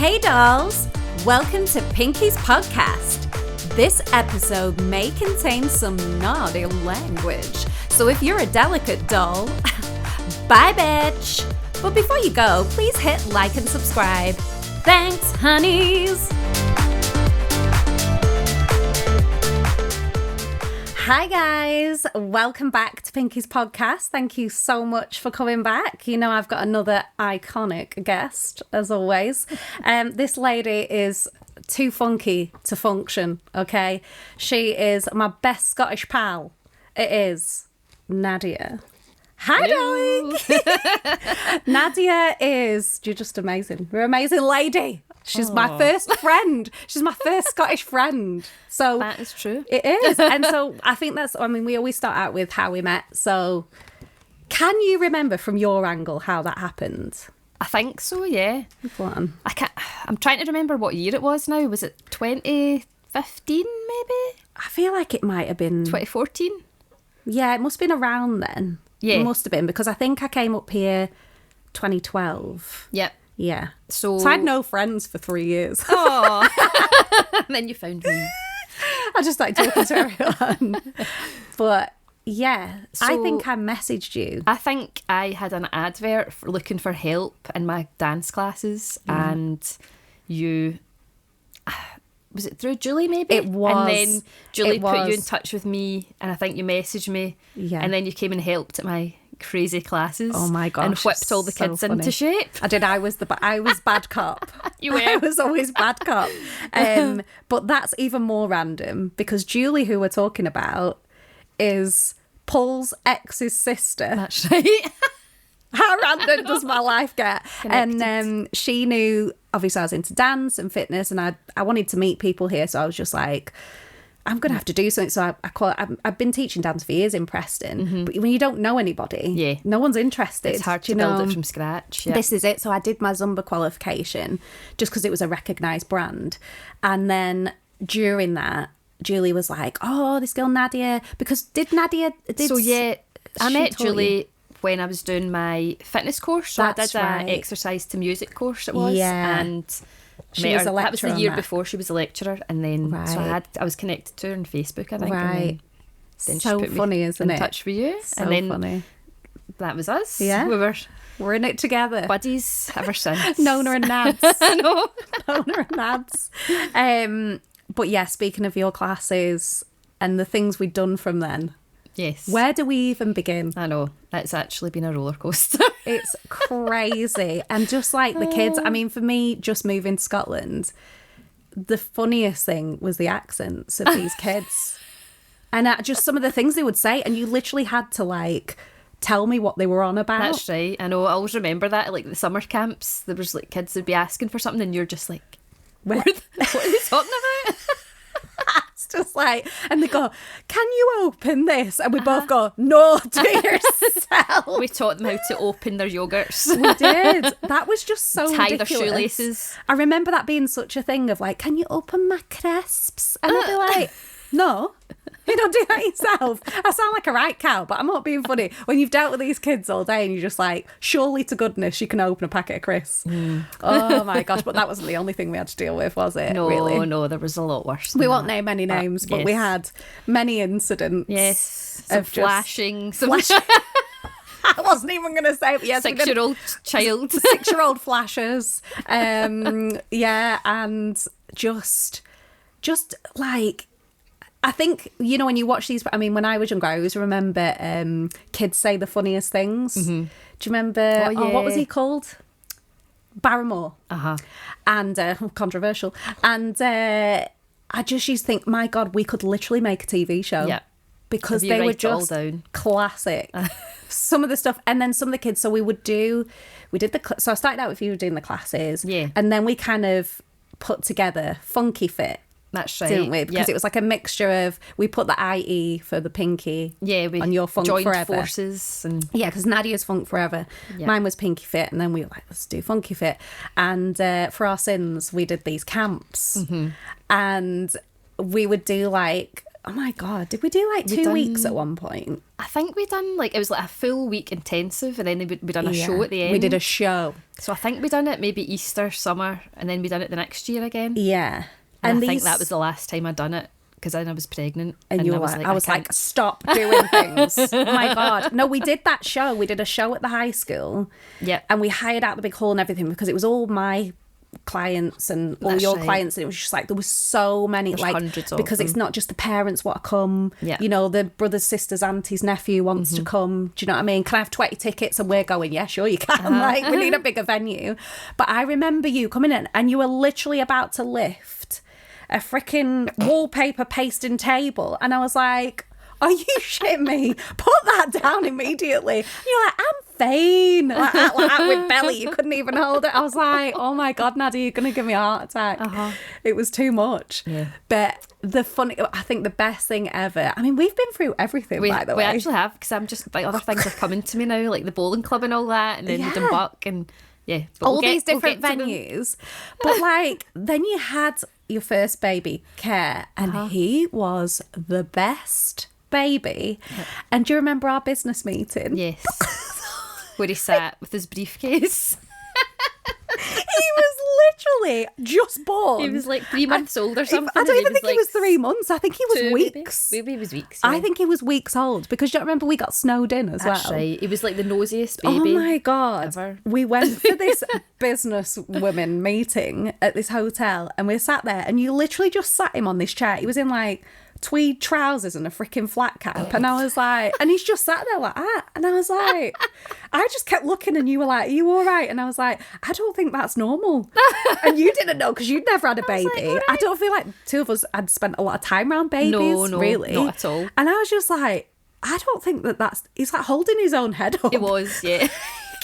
Hey dolls, welcome to Pinkie's podcast. This episode may contain some naughty language, so if you're a delicate doll, bye bitch. But before you go, please hit like and subscribe. Thanks, honeys. Hi guys, welcome back to Pinkie's podcast. Thank you so much for coming back. You know I've got another iconic guest, as always. This lady is too funky to function, okay? She is my best Scottish pal. It is Nadia. Hi, darling. Nadia you're just amazing. You're an amazing lady. She's my first friend. She's my first Scottish friend. So that is true. It is. And so I think we always start out with how we met. So can you remember from your angle how that happened? I think so, yeah. Go on. I'm trying to remember what year it was now. Was it 2015 maybe? I feel like it might have been 2014? Yeah, it must have been around then. Yeah. It must have been, because I think I came up here 2012. Yep. Yeah. So I had no friends for 3 years. Oh. Then you found me. I just started talking to everyone. But yeah, So I think I messaged you. I think I had an advert for looking for help in my dance classes, and you... Was it through Julie maybe? It was. And then Julie put you in touch with me, and I think you messaged me. Yeah. And then you came and helped at my crazy classes. Oh my gosh. And whipped all the so kids funny. into shape. I did. I was bad cop. You were. I was always bad cop. But that's even more random, because Julie, who we're talking about, is Paul's ex's sister. That's right. How random does my life get? Connected. And she knew, obviously I was into dance and fitness, and I wanted to meet people here, so I was just like, I'm going to have to do something. So I've been teaching dance for years in Preston, but when you don't know anybody, Yeah. no one's interested. It's hard do to you build know? it from scratch. Yeah. This is it. So I did my Zumba qualification just because it was a recognised brand. And then during that, Julie was like, oh, this girl Nadia, because Nadia... So yeah, I she met taught you? Julie when I was doing my fitness course. So That's I did right. an exercise to music course it was. Yeah. And She met was her. a That was lecturer the on year that. before she was a lecturer. And then so Right. I was connected to her on Facebook, I think. Right. And then So she put funny, me isn't in it? touch with you. So and then funny. that was us. Yeah. We were We're in it together. buddies ever since. Nona and Nads. I know. Nona and Nads. But yeah, speaking of your classes and the things we'd done from then, Yes. where do we even begin? I know. It's actually been a roller coaster. It's crazy. And just like the kids, I mean, for me, just moving to Scotland, the funniest thing was the accents of these kids. And just some of the things they would say. And you literally had to like tell me what they were on about. That's right. I know. I always remember that at like the summer camps. There was like kids would be asking for something, and you're just like, what are they talking about? It's just like, and they go, can you open this? And we both go, no, do yourself. We taught them how to open their yogurts. We did. That was just so Tie ridiculous. their shoelaces. I remember that being such a thing of like, can you open my crisps? And I'd be like, no, you don't do that yourself. I sound like a right cow, but I'm not being funny. When you've dealt with these kids all day and you're just like, surely to goodness you can open a packet of crisps. Oh my gosh, but that wasn't the only thing we had to deal with, was it? No, really? no, there was a lot worse than We won't that. name any names, but we yes. had many incidents. Yes. Some of just flashing. Some I wasn't even going to say it. Yes, we did 6-year-old child. 6-year-old flashes. Yeah, and just like, I think, you know, when you watch these, I mean, when I was younger, I always remember kids say the funniest things. Do you remember, what was yeah. he called? Barrymore. Uh-huh. And controversial. And I just used to think, my God, we could literally make a TV show. Yeah. Because Have you they were write it all just down? classic. Some of the stuff, and then some of the kids. So so I started out with you doing the classes, Yeah. and then we kind of put together Funky Fit, That's right. didn't we? Because Yep. it was like a mixture of, we put the IE for the Pinkie, Yeah, we on your Funk joined Forever. forces and Yeah, because Nadia's Funk Forever. Yeah. Mine was Pinkie Fit, and then we were like, let's do Funky Fit. And for our sins, we did these camps, and we would do like oh my God, did we do like 2 weeks at one point? I think we done like, it was like a full week intensive, and then we done a show at the end. We did a show. So I think we done it maybe Easter, summer, and then we done it the next year again. Yeah. And I think that was the last time I done it, because then I was pregnant. And you were like, I was like, stop doing things. Oh my God. No, we did that show. We did a show at the high school. Yeah. And we hired out the big hall and everything, because it was all my clients and all your clients, and it was just like there was so many. There's like hundreds of because them. It's not just the parents want to come, you know, the brothers, sisters, aunties, nephew wants to come. Do you know what I mean? Can I have 20 tickets? And we're going, yeah, sure you can. Like, we need a bigger venue. But I remember you coming in and you were literally about to lift a freaking wallpaper pasting table, and I was like, are you shitting me? Put that down immediately. And you're like, I'm fine. Like with belly, you couldn't even hold it. I was like, oh my God, Nadia, you're going to give me a heart attack. It was too much. Yeah. But I think the best thing ever, I mean, we've been through everything, by the way. We actually have, because I'm just, like, other things are coming to me now, like the bowling club and all that, and then the Buck, and but all these different venues. But like, then you had your first baby, Care, and he was the best baby. And do you remember our business meeting? Yes. Where he sat with his briefcase. He was literally just born. He was like 3 months old or something. I don't even think he was 3 months. I think he was 2, weeks. Maybe he was weeks. I think he was weeks old, because you don't remember we got snowed in as well. That's right. He was like the nosiest baby. Oh my God. Ever. We went for this business women meeting at this hotel, and we sat there, and you literally just sat him on this chair. He was in like tweed trousers and a freaking flat cap, and I was like, and he's just sat there like that, and I was like, I just kept looking, and you were like, are you all right? And I was like, I don't think that's normal. And you didn't know, because you'd never had a baby. Like, I don't feel like two of us had spent a lot of time around babies. No, really, not at all. And I was just like, I don't think he's like holding his own head up. It was, yeah.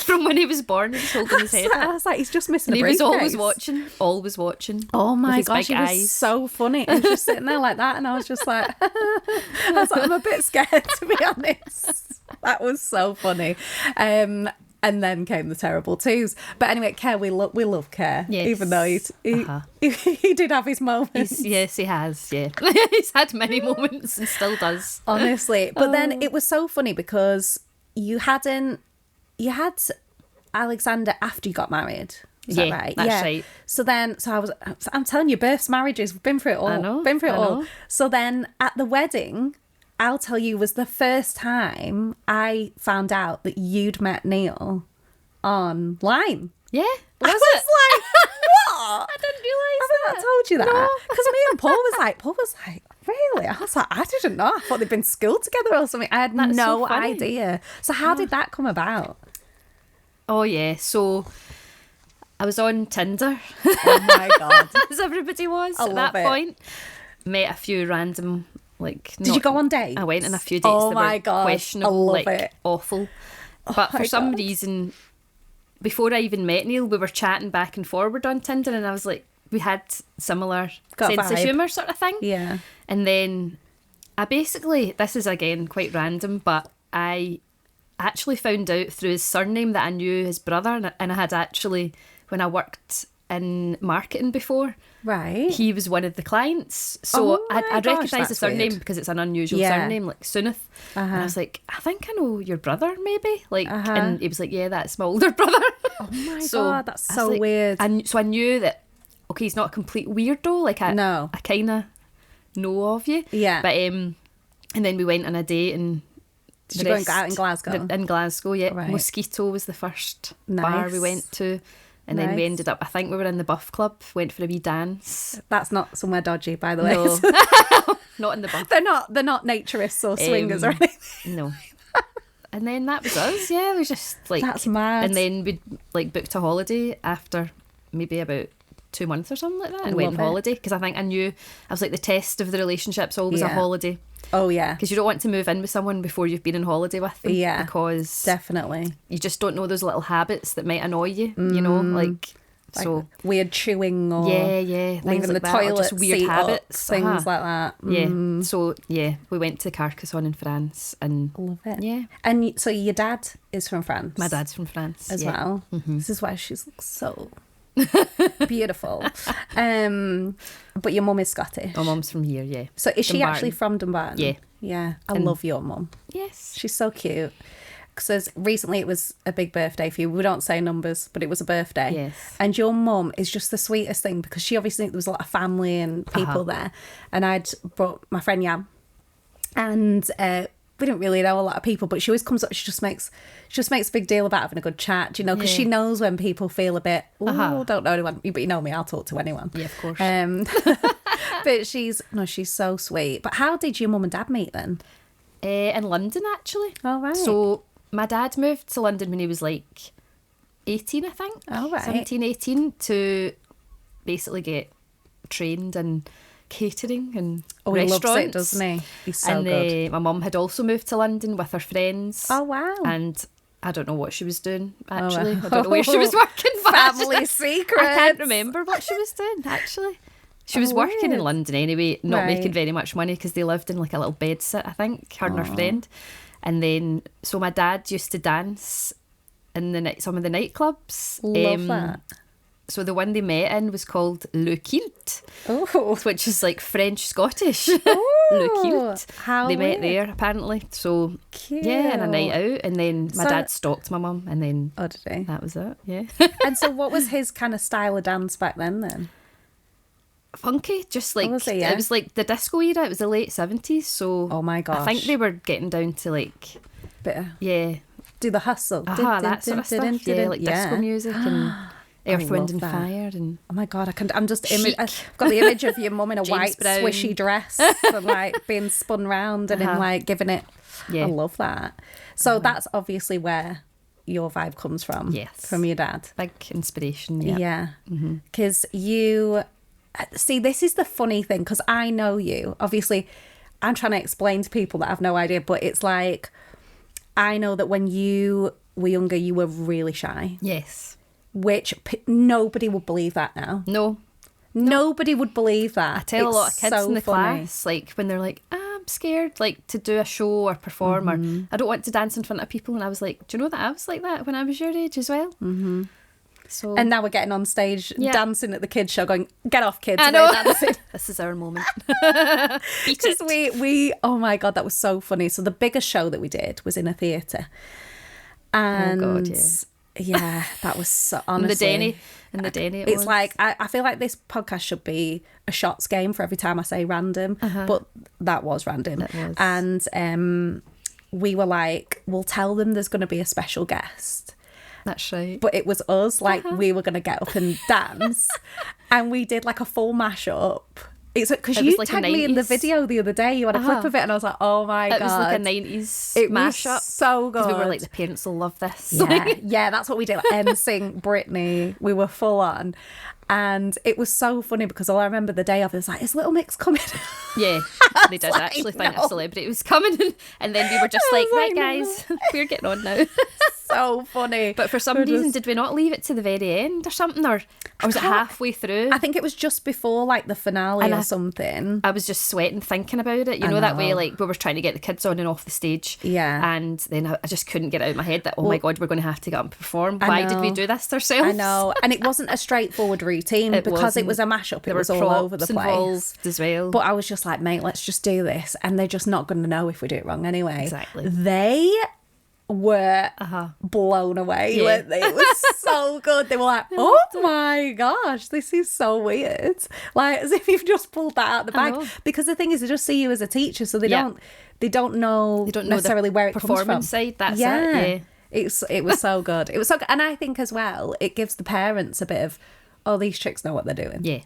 From when he was born, he was holding his head up. I was like, he's just missing and a briefcase. He was always watching. Oh my with his gosh, big he was eyes. so funny. He was just sitting there like that, and I was just like, I was like, I'm a bit scared, to be honest. That was so funny. And then came the terrible twos. But anyway, Care, we love Care. Yes. Even though he did have his moments. Yes, he has, yeah. He's had many moments and still does. Honestly. But then it was so funny, because you had Alexander after you got married. Is that right? That's right. So I'm telling you, births, marriages, we've been through it all. I know. Been through it all. So then at the wedding, I'll tell you, was the first time I found out that you'd met Neil online. Yeah. I was like, what? I didn't realise that. I told you that. Because me and Paul was like, really? I was like, I didn't know. I thought they'd been schooled together or something. I had That's no so funny. idea. So how did that come about? Oh, yeah. So I was on Tinder. Oh, my God. As everybody was I at love that it. point. Met a few random, like... Did you go on dates? I went on a few dates Oh that my were God, questionable, I love like it. awful. But my for some God. reason, before I even met Neil, we were chatting back and forward on Tinder, and I was like, we had similar Got a sense of vibe. humour sort of thing. Yeah. And then I basically, this is again quite random, but I actually found out through his surname that I knew his brother, and I had actually, when I worked in marketing before, Right. he was one of the clients. So Oh my I'd gosh, recognise the that's surname weird. because it's an unusual Yeah. surname, like Sunith. And I was like, I think I know your brother, maybe. Like, and he was like, yeah, that's my older brother. Oh my So God, that's I was so like- weird. So I knew that, okay, he's not a complete weirdo. Like, I kind of know of you. Yeah. But, and then we went on a date, and Did you go out in Glasgow? In Glasgow, yeah. Right. Mosquito was the first bar we Nice. went to. And then we Nice. ended up, I think we were in the Buff Club, went for a wee dance. That's not somewhere dodgy, by the way. No, not in the Buff. They're not naturists or swingers or anything. No. And then that was us, yeah. It was just like... That's mad. And then we like booked a holiday after maybe about 2 months or something like that, and went on Love it. holiday, because I think I knew, I was like, the test of the relationship's always a Yeah. holiday, Oh, yeah. because you don't want to move in with someone before you've been on holiday with them, Yeah. because Definitely. you just don't know those little habits that might annoy you, you know, like so Weird chewing or yeah, leaving things like the that, or toilet just weird seat up, habits, things like that. yeah. So yeah, we went to Carcassonne in France, and Love it. yeah, And so your dad is from France? my dad's from France as yeah. well. This is why she looks so Beautiful. But your mum is Scottish. My mum's from here, yeah. So is she Dumbarton. actually from Dumbarton? Yeah. Yeah. I love your mum. Yes. She's so cute. Because recently it was a big birthday for you. We don't say numbers, but it was a birthday. Yes. And your mum is just the sweetest thing because she obviously, there was a lot of family and people there. And I'd brought my friend Yam. And we didn't really know a lot of people, but she always comes up, she just makes a big deal about having a good chat, you know, because she knows when people feel a bit, don't know anyone, but you know me, I'll talk to anyone. Yeah, of course. But she's so sweet. But how did your mum and dad meet then? In London, actually. Oh, right. So my dad moved to London when he was like 18, I think. Oh, right. 17, 18, to basically get trained in catering and restaurants. He loves it, doesn't he? He's so good. My mum had also moved to London with her friends. Oh, wow. And I don't know what she was doing, actually. wow. I don't know where she was working. Family secret. I can't remember what she was doing, actually. She was working in weird. London anyway, not Right. making very much money because they lived in like a little bed sit, I think, her and her friend. And then, so my dad used to dance in some of the nightclubs. Love that. So the one they met in was called Le Kilt, Oh. which is like French Scottish. Oh, Le Kilt. how They met weird. there apparently. So Cute. yeah, and a night out, and then my So- dad stalked my mum, and then Oh, did he? that was it. Yeah. And so what was his kind of style of dance back then? Funky, just like was it, yeah? it was like the disco era. It was the late 70s, so Oh my I think gosh. they were getting down to like Bit of, yeah, do the hustle. that sort of stuff. Yeah, like disco music and Earth, Wind love and that. Fire and Oh my god, I'm just Chic. I've got the image of your mum in a James white Brown. swishy dress and like being spun round and him like giving it. Yeah. I love that. So that's obviously where your vibe comes from. Yes. From your dad. big inspiration. Yeah. Yeah. Because you see, this is the funny thing, because I know you. Obviously, I'm trying to explain to people that have no idea, but it's like, I know that when you were younger, you were really shy, Yes. which nobody would believe that now. No. Nobody would believe that. I tell a lot of kids so in the funny. class, like when they're like, I'm scared, like to do a show or perform, or I don't want to dance in front of people. And I was like, do you know that I was like that when I was your age as well? Mm-hmm. So And now we're getting on stage dancing at the kids show going, get off kids. I we're know. dancing. This is our moment. Beat Because it. we oh my god, that was so funny. So the biggest show that we did was in a theatre, and God, yeah, that was so In honestly. the Denny. It's like I feel like this podcast should be a shots game for every time I say random, but that was random. It was. And we were like, we'll tell them there's going to be a special guest. That's right. But it was us, like we were going to get up and dance, and we did like a full mashup. It's because It you was like a tagged me in the 90s. video the other day. You had a clip of it, and I was like, "Oh my god!" It was like a 90s It was mashup. so 'Cause we were good. like, the parents will love this. Yeah, yeah, that's what we did. Like, NSYNC, Britney, we were full on, and it was so funny because all I remember the day of it was like, "Is Little Mix coming?" Yeah, they did like, actually think no. a celebrity was coming, and then we were just like, right, guys, we're getting on now. So funny. But for some We're reason, just- did we not leave it to the very end or something, or was it halfway through? I think it was just before like the finale And or I- something. I was just sweating thinking about it. You know, that way, like we were trying to get the kids on and off the stage. Yeah. And then I just couldn't get it out of my head that, oh my God, we're going to have to get up and perform. Why did we know. do this to ourselves? I know, and it wasn't a straightforward routine It because it wasn't. was a mashup. There It was were all over the props place. involved as well. But I was just like, mate, let's just do this, and they're just not going to know if we do it wrong anyway. Exactly. They were blown away, Yeah. weren't they? It was so good. They were like, oh my gosh, this is so weird. Like as if you've just pulled that out of the I bag. know. Because the thing is, they just see you as a teacher, so they Yeah. don't know They don't know the necessarily where it comes from. performance side, that's it, yeah. It was so good. It was so good. And I think as well, it gives the parents a bit of, oh, these chicks know what they're doing. Yeah,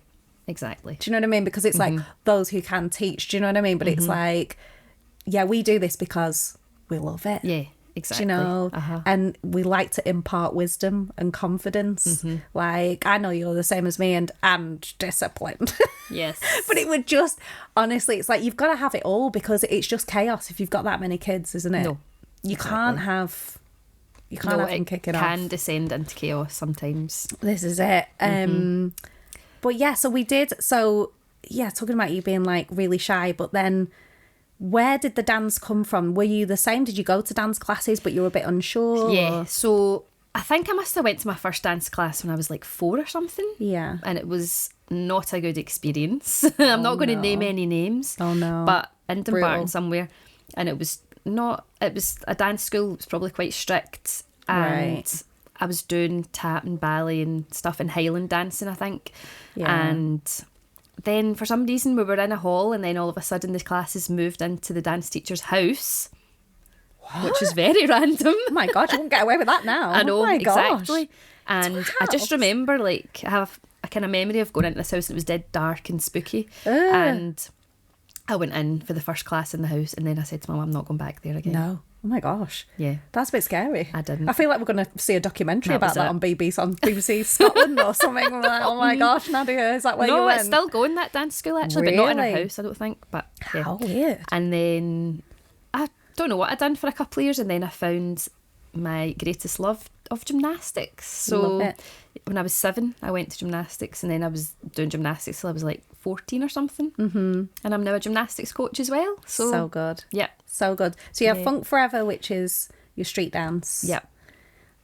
exactly. Do you know what I mean? Because it's like those who can teach. Do you know what I mean? But it's like, yeah, we do this because we love it. Yeah, Do exactly. you know? And we like to impart wisdom and confidence. Like, I know you're the same as me and disciplined. Yes. But it would just, honestly, it's like you've got to have it all because it's just chaos if you've got that many kids, isn't it? No, You can't have... You can't have them it kicking can off. descend into chaos sometimes. This is it. But yeah, so we did. So yeah, talking about you being like really shy, but then where did the dance come from? Were you the same? Did you go to dance classes, but you were a bit unsure? Yeah, or- so I think I must have went to my first dance class when I was like 4 or something. Yeah. And it was not a good experience. I'm not going to name any names. Oh no. But in Dumbarton Brutal. somewhere. And it was a dance school. It was probably quite strict. And Right. I was doing tap and ballet and stuff and Highland dancing, I think. Yeah. And then for some reason we were in a hall, and then all of a sudden the classes moved into the dance teacher's house. Which is very random. Oh my God, you won't get away with that now. I know, oh my exactly. Gosh. And I just remember, like, I have a kind of memory of going into this house and it was dead dark and spooky. Ugh. And I went in for the first class in the house, and then I said to my mum, I'm not going back there again. No. Oh my gosh. Yeah. That's a bit scary. I didn't. I feel like we're going to see a documentary That about was that it. on BBC Scotland or something. I'm like, oh my gosh, Nadia, is that where you No, went? it's still going, that dance school, actually, but not in our Really? house, I don't think. But yeah. How weird. And then I don't know what I'd done for a couple of years, and then I found my greatest love of gymnastics. So Love it. when I was 7, I went to gymnastics, and then I was doing gymnastics till I was like 14 or something. Mm-hmm. And I'm now a gymnastics coach as well. So good. Yeah. So good. So you have Yeah. Funk Forever, which is your street dance. Yeah.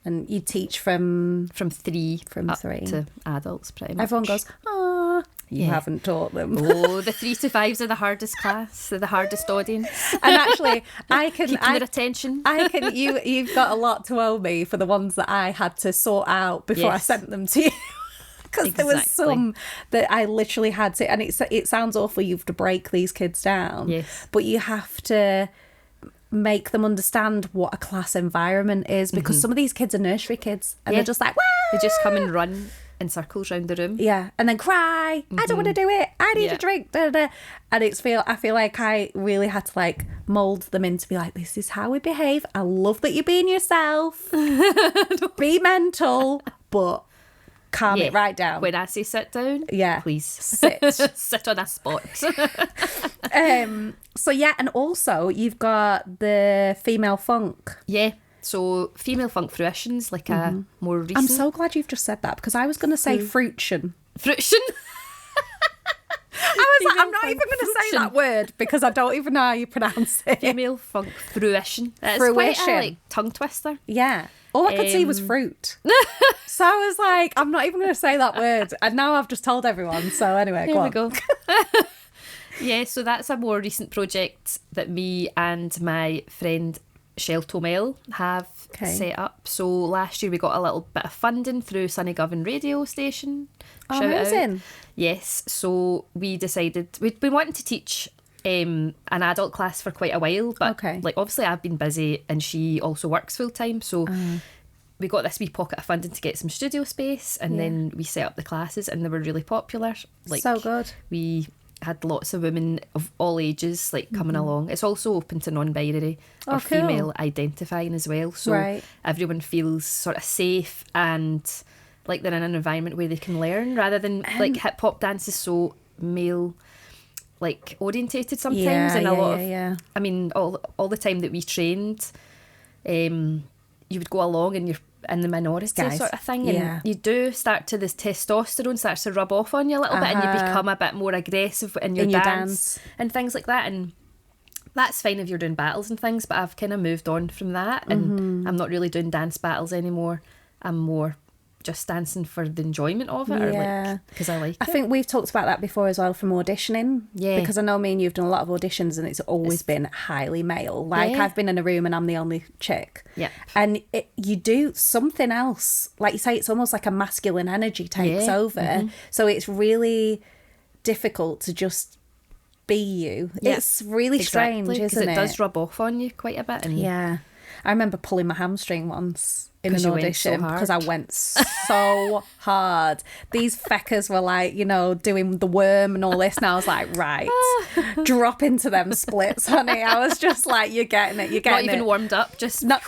And you teach from... From 3 up 3. to adults, pretty much. Everyone goes, ah, you Yeah. haven't taught them. Oh, the 3 to 5s are the hardest class. They're the hardest audience. And actually, I can... Keeping their attention. You've got a lot to owe me for the ones that I had to sort out before I Yes. sent them to you. Because there was Exactly. some that I literally had to... And it sounds awful you have to break these kids down. Yes. But you have to make them understand what a class environment is, because some of these kids are nursery kids and Yeah. they're just like, Wah! They just come and run in circles around the room. Yeah, and then cry. I don't want to do it. I need Yeah. a drink. Da, da, da. And I feel like I really had to like mold them into be like, this is how we behave. I love that you're being yourself. Be mental, but calm Yeah. it right down. When I say sit down, Yeah. please Sit. sit on a spot. So yeah, and also you've got the female funk. Yeah. So female funk fruition's like a more recent. I'm so glad you've just said that, because I was going to say fruition. fruition. I was like, Female I'm not funk even going to say fruition. that word because I don't even know how you pronounce it. Female funk fruition. It's quite Fruition. a like tongue twister. Yeah. All I could see was fruit. So I was like, I'm not even going to say that word. And now I've just told everyone. So anyway, There go we on. go. Yeah, so that's a more recent project that me and my friend Shell Tomel have Okay. set up. So last year we got a little bit of funding through Sunnygovan radio station. Oh, Shout out. amazing. Yes, so we decided we'd been wanting to teach an adult class for quite a while, but Okay. like obviously I've been busy and she also works full time, so we got this wee pocket of funding to get some studio space, and then we set up the classes, and they were really popular. Like So good. we had lots of women of all ages like coming along. It's also open to non-binary Oh, or cool. female identifying as well, so Right. everyone feels sort of safe and like they're in an environment where they can learn, rather than like hip hop dance is so male like orientated sometimes, Yeah, and a yeah, lot of yeah. I mean all the time that we trained, you would go along and you're in the minority Guys, sort of thing, yeah. and you do start to, this testosterone starts to rub off on you a little bit, and you Uh-huh. become a bit more aggressive in your, In your dance and things like that, and that's fine if you're doing battles and things, but I've kind of moved on from that, and Mm-hmm. I'm not really doing dance battles anymore. I'm more just dancing for the enjoyment of it, or Yeah. like because I like I it. think we've talked about that before as well, from auditioning. Yeah. Because I know me and you've done a lot of auditions and it's always been highly male. Like Yeah. I've been in a room and I'm the only chick. Yeah. And you do something else. Like you say, it's almost like a masculine energy takes Yeah. over. So it's really difficult to just be you. Yeah. It's really strange, Exactly, 'cause isn't it does rub off on you quite a bit, and Yeah. I remember pulling my hamstring once in 'Cause an you went so audition hard. because I went so hard. These feckers were like, doing the worm and all this. And I was like, right, drop into them splits, honey. I was just like, you're getting it. You're not getting even it. warmed up, just No,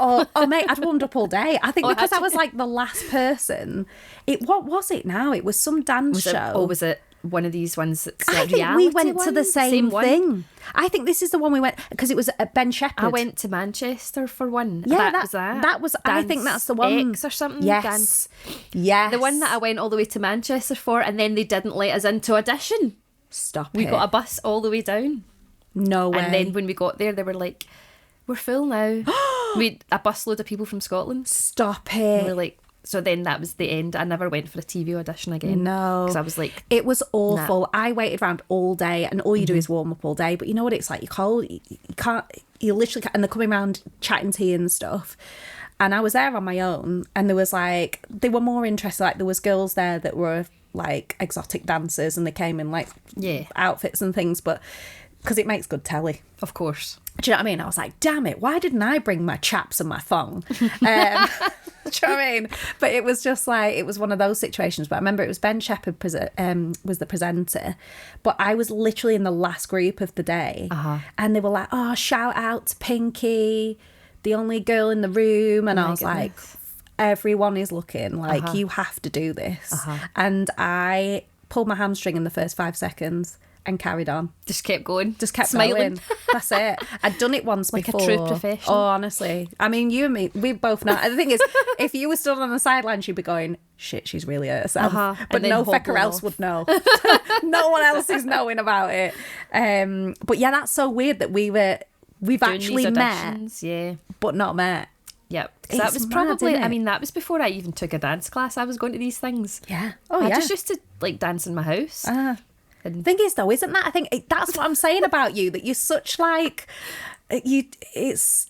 mate, I'd warmed up all day. I think Oh, because had I was you? like the last person. What was it now? It was some dance show. was it one of these ones that's I like think reality we went to the one? same one? thing. I think this is the one we went because it was at Ben Shepherd. I went to Manchester for one. Yeah, that was that. That was. I think that's the one. X or something. Yes. Dance. Yes. The one that I went all the way to Manchester for, and then they didn't let us into audition. Stop We it. got a bus all the way down, No way. and then when we got there, they were like, "We're full now." We a busload of people from Scotland. Stop And it. we're like, so then that was the end. I never went for a TV audition again. No. Because I was like, It was awful. I waited around all day, and all you do is warm up all day. But you know what it's like? You're cold. You can't. You literally can't. And they're coming around chatting to you and stuff. And I was there on my own, and there was like, they were more interested. Like there was girls there that were like exotic dancers, and they came in like outfits and things. But because it makes good telly. of course. Do you know what I mean? I was like, damn it, why didn't I bring my chaps and my thong? Do you know what I mean? But it was just like, it was one of those situations. But I remember it was Ben Shepherd was the presenter. But I was literally in the last group of the day. And they were like, oh, shout out to Pinkie, the only girl in the room. And I was like, everyone is looking. Like, you have to do this. And I pulled my hamstring in the first 5 seconds. And carried on. Just kept going. Just kept smiling. going. That's it. I'd done it once like before. a true professional. Oh, honestly. I mean, you and me, we both know. The thing is, if you were stood on the sidelines, you'd be going, shit, she's really hurt herself. But no fecker else would know. No one else is knowing about it. But yeah, that's so weird that we've Doing actually these met, yeah. but not met. Yep. It's That was mad, probably, isn't it? I mean, that was before I even took a dance class. I was going to these things. Yeah. Oh, I yeah. just used to like dance in my house. Thing is though, isn't that, I think that's what I'm saying about you, that you're such like, it's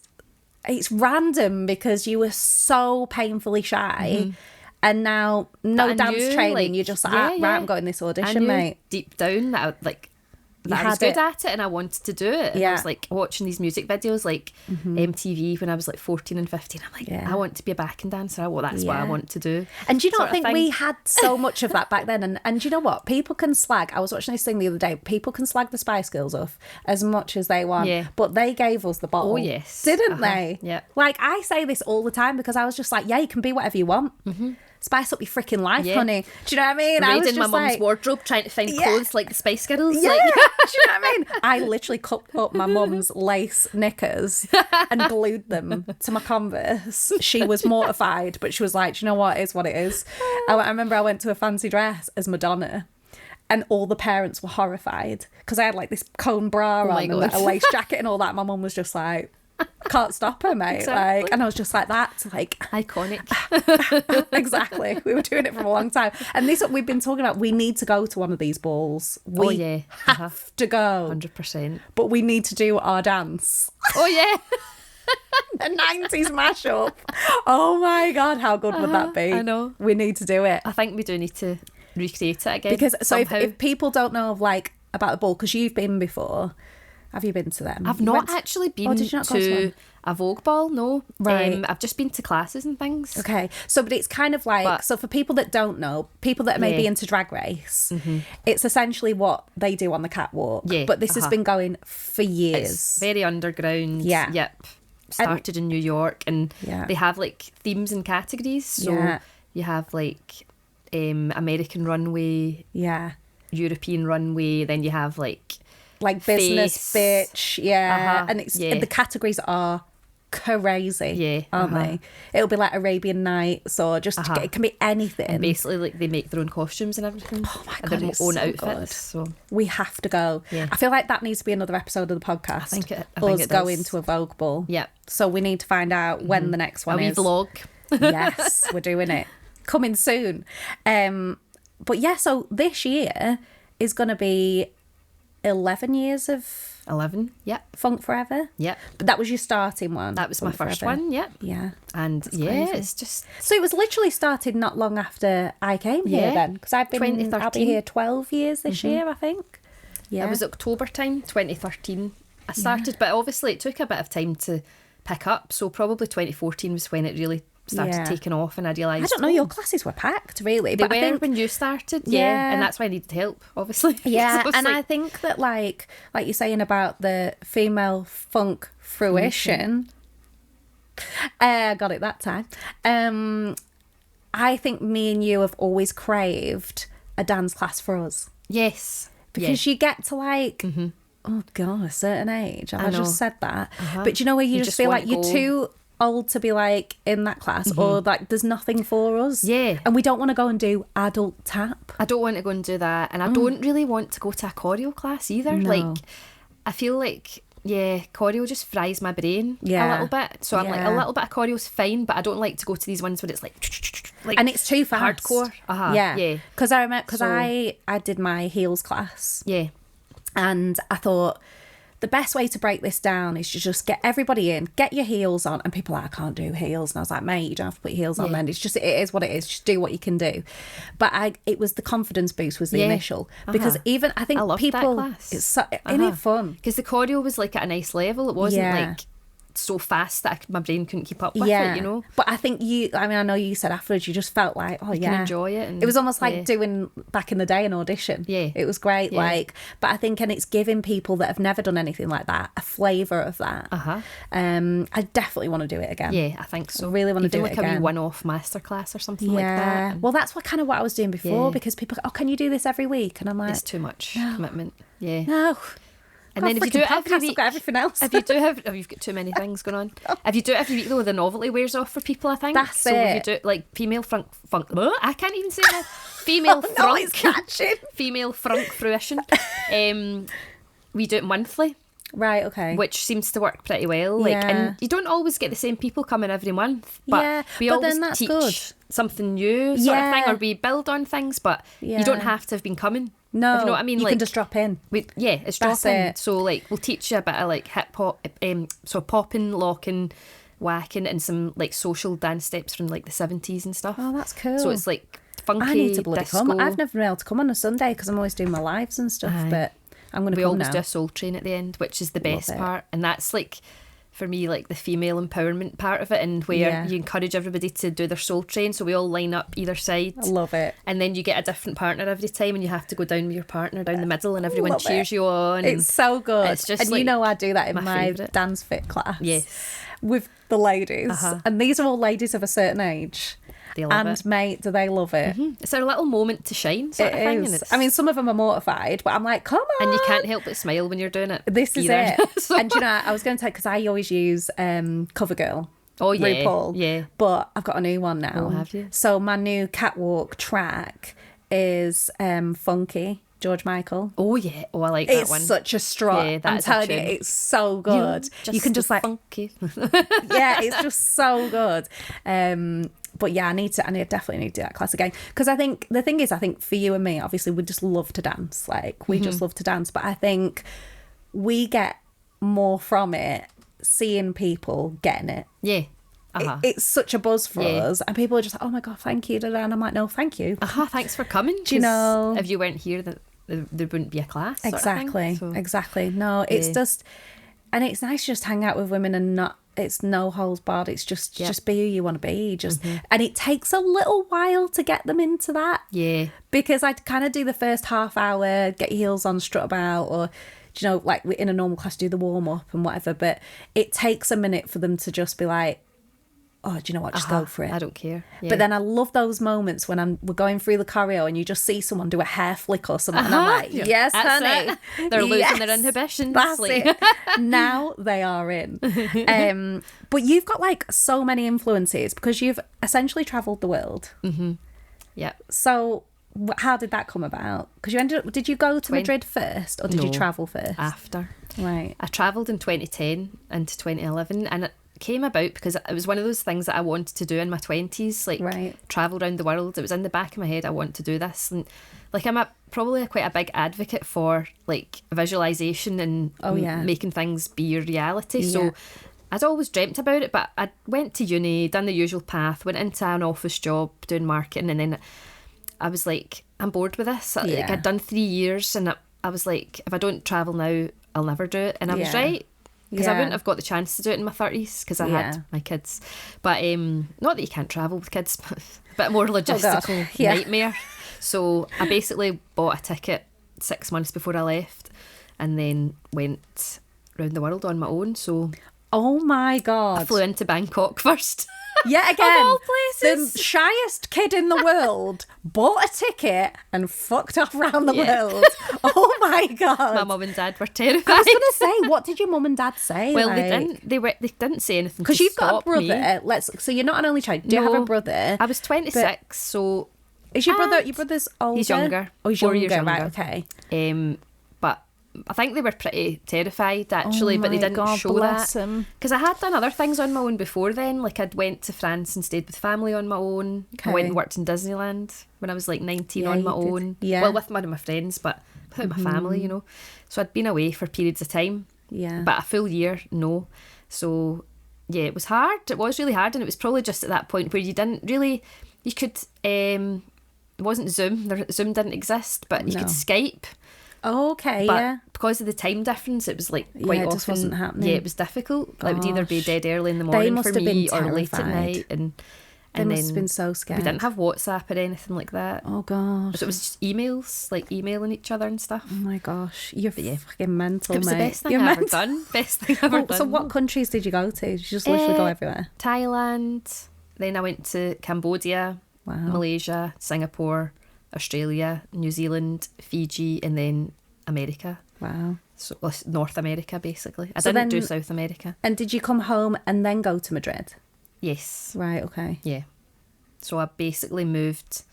random because you were so painfully shy, and now no dance training, like, you're just like, yeah, right, I'm going this I audition, knew mate. deep down that I, like, that I had was good it. at it and I wanted to do it. And I Yeah. was like watching these music videos like MTV when I was like 14 and 15. I'm like, Yeah. I want to be a backing dancer. That's what I Yeah. want to do. And do you not sort of think thing. we had so much of that back then? And do you know what? People can slag. I was watching this thing the other day. People can slag the Spice Girls off as much as they want. Yeah. But they gave us the bottle. Oh, yes. Didn't they? Yeah. Like, I say this all the time because I was just like, yeah, you can be whatever you want. Spice up your freaking life, Yeah. honey. Do you know what I mean? I was Raiding my just mum's like, wardrobe trying to find Yeah. clothes like the Spice Girls. yeah, Like, do you know what I mean? I literally cut up my mum's lace knickers and glued them to my Converse. She was mortified, but she was like, do you know what? It is what it is. I remember I went to a fancy dress as Madonna, and all the parents were horrified because I had like this cone bra my on and God. a lace jacket and all that. My mum was just like, can't stop her, mate. Exactly. Like, and I was just like, that's like, iconic. exactly. We were doing it for a long time. And this is what we've been talking about. We need to go to one of these balls. We yeah. have to go. 100%. But we need to do our dance. Oh, yeah. The 90s mashup. Oh my God, how good would that be? I know. We need to do it. I think we do need to recreate it again. Because so somehow. if people don't know of like about the ball, because you've been before, have you been to them? I've You not went to- actually been Oh, did you not go to to one? a Vogue ball, no. Right. I've just been to classes and things. Okay, so but it's kind of like, But- so for people that don't know, people that may be Yeah. into Drag Race, it's essentially what they do on the catwalk. Yeah, But this has been going for years. It's very underground. Yeah. Yep. Started in New York, and Yeah. they have like themes and categories. So Yeah. you have like American runway, Yeah. European runway, then you have like Like business Face. bitch, yeah. And it's yeah. the categories are crazy, Yeah, aren't they? It'll be like Arabian Nights or just it can be anything. and basically like they make their own costumes and everything. Oh my and God, their it's own so outfits. good. So We have to go. Yeah. I feel like that needs to be another episode of the podcast. I think it Us does. going to a Vogue ball. yeah. So we need to find out when the next A one wee is. vlog. Yes, we're doing it. Coming soon. But yeah, so this year is going to be 11 years of 11. Yep. Funk Forever. Yep. But that was your starting one. That was my Funk first Forever. one. Yep. Yeah. And yeah, crazy. it's just So it was literally started not long after I came here Yeah. then. Because I'll be 2013. here 12 years this year, I think. Yeah. It was October time, 2013. I started, but obviously it took a bit of time to pick up. So probably 2014 was when it really started Yeah. taking off, and I realised I don't know, your classes were packed, really. they But were I think, when you started, Yeah. and that's why I needed help, obviously. yeah, So it's and I like, think that like you're saying about the female funk fruition, I got it that time. I think me and you have always craved a dance class for us. yes, Because you get to like, oh God, a certain age. I know. just said that. But you know where you, just feel want like to you're go. too old to be like in that class, or like there's nothing for us. Yeah. And we don't want to go and do adult tap. I don't want to go and do that, and I don't really want to go to a choreo class either. No. Like, I feel like choreo just fries my brain a little bit. So I'm like, a little bit of choreo's fine, but I don't like to go to these ones where it's like and it's too fast. Hardcore. Yeah. Because I remember, because I did my heels class. Yeah. And I thought, the best way to break this down is to just get everybody in, get your heels on. And people are like, I can't do heels. And I was like, mate, you don't have to put your heels on then. It's just, it is what it is. Just do what you can do. But it was the confidence boost was the initial. Because even, I think people, that class. It's so, isn't it fun? Because the choreo was like at a nice level. It wasn't like so fast that my brain couldn't keep up with it, you know. But I think I know you said afterwards you just felt like, you can enjoy it. And, it was almost like doing back in the day an audition. Yeah. It was great. But I think, and it's giving people that have never done anything like that a flavour of that. I definitely want to do it again. Yeah, I think so. I really want to do it again. Like a wee one-off masterclass or something like that. Well, that's what I was doing before, because people go, can you do this every week? And I'm like, it's too much commitment. Yeah. No. And then if you do it every week, I've got everything else. You've got too many things going on. If you do it every week though, the novelty wears off for people, I think. That's so it. If you do it like female funk, I can't even say that. Female frunk. It's catching. Female frunk fruition. We do it monthly. Right, okay. Which seems to work pretty well. And you don't always get the same people coming every month. But we always then that's teach good. something new sort of thing, or we build on things, but you don't have to have been coming. No, if you know what I mean. You like, can just drop in. It's drop in. So like we'll teach you a bit of like hip hop, so popping, locking, whacking, and some like social dance steps from like the 70s and stuff. Oh, that's cool. So it's like funky. I need to bloody disco. come. I've never been able to come on a Sunday because I'm always doing my lives and stuff. But I'm going to come now. We always do a soul train at the end, which is the best part, and that's like, for me, like the female empowerment part of it, and where you encourage everybody to do their soul train. So we all line up either side. I love it. And then you get a different partner every time, and you have to go down with your partner down the middle, and everyone cheers you on. It's so good. It's just and like, you know, I do that in my favourite dance fit class. Yes. With the ladies. And these are all ladies of a certain age. They love it. And mate, do they love it. It's their little moment to shine sort of thing. Is. And I mean, some of them are mortified, but I'm like, come on. And you can't help but smile when you're doing it. This is either. it. So. And you know, I was going to tell you, because I always use CoverGirl. Oh, yeah. RuPaul. Yeah. But I've got a new one now. Oh, have you? So my new catwalk track is Funky. George Michael. Oh yeah, I like that one. It's such a strut. Yeah, I'm telling you, it's so good. You can just like funky. yeah, it's just so good. But yeah, I definitely need to do that class again, because I think the thing is, I think for you and me, obviously, we just love to dance. Like we just love to dance, but I think we get more from it seeing people getting it. Yeah. It's such a buzz for us, and people are just like, oh my god, thank you, and I'm like, no, thank you. Thanks for coming. Do you know, if you weren't here, there wouldn't be a class. Exactly. Sort of exactly. No, it's just, and it's nice to just hang out with women and not. It's no holds barred. It's just be who you want to be. And it takes a little while to get them into that. Yeah. Because I kind of do the first half hour, get your heels on, strut about, or you know, like in a normal class, do the warm up and whatever. But it takes a minute for them to just be like, oh, do you know what? Just go for it. I don't care. Yeah. But then I love those moments when we're going through the choreo and you just see someone do a hair flick or something, and I'm like, yes, honey. They're losing their inhibitions. That's it. Now they are in. But you've got like so many influences because you've essentially travelled the world. Yeah. So how did that come about? Because you did you go to Madrid first, or did you travel first? After. Right. I travelled in 2010 into 2011, and it came about because it was one of those things that I wanted to do in my 20s, like travel around the world. It was in the back of my head, I want to do this, and like I'm probably quite a big advocate for like visualization and making things be your reality. So I'd always dreamt about it, but I went to uni, done the usual path, went into an office job doing marketing, and then I was like, I'm bored with this. Like, I'd done 3 years, and I was like, if I don't travel now, I'll never do it. And I was right. Because I wouldn't have got the chance to do it in my 30s because I had my kids. But not that you can't travel with kids, but a bit more logistical nightmare. So I basically bought a ticket 6 months before I left, and then went round the world on my own. So oh my god, I flew into Bangkok first. Yet again, of all places. The shyest kid in the world bought a ticket and fucked off around the world. Oh my god! My mum and dad were terrified. I was going to say, what did your mum and dad say? Well, they didn't. They didn't say anything. Because you've got a brother. Me. So you're not an only child. Do you have a brother? I was 26, so is your brother? Your brother's older. He's younger. Oh, he's 4 years younger. Right. Okay. But I think they were pretty terrified actually, but they didn't show that. Because I had done other things on my own before then. Like I'd went to France and stayed with family on my own. I went and worked in Disneyland when I was like 19 on my own. Yeah. Well, with one of my friends, but without my family, you know. So I'd been away for periods of time. Yeah. But a full year, no. So yeah, it was hard. It was really hard, and it was probably just at that point where you could, it wasn't Zoom. Zoom didn't exist, but you could Skype. Oh, okay, but yeah. because of the time difference, it was like quite often. It just wasn't happening. Yeah, it was difficult. Gosh. It would either be dead early in the morning for me or late at night. And they must have been so scared. We didn't have WhatsApp or anything like that. Oh, gosh. So it was just emails, like emailing each other and stuff. Oh, my gosh. You're fucking mental, mate. It was the best thing I've ever done. Best thing I've ever done. So what countries did you go to? Did you just literally go everywhere? Thailand. Then I went to Cambodia, Malaysia, Singapore, Australia, New Zealand, Fiji, and then America. Wow. So North America, basically. I didn't do South America. And did you come home and then go to Madrid? Yes. Right, okay. Yeah. So I basically moved.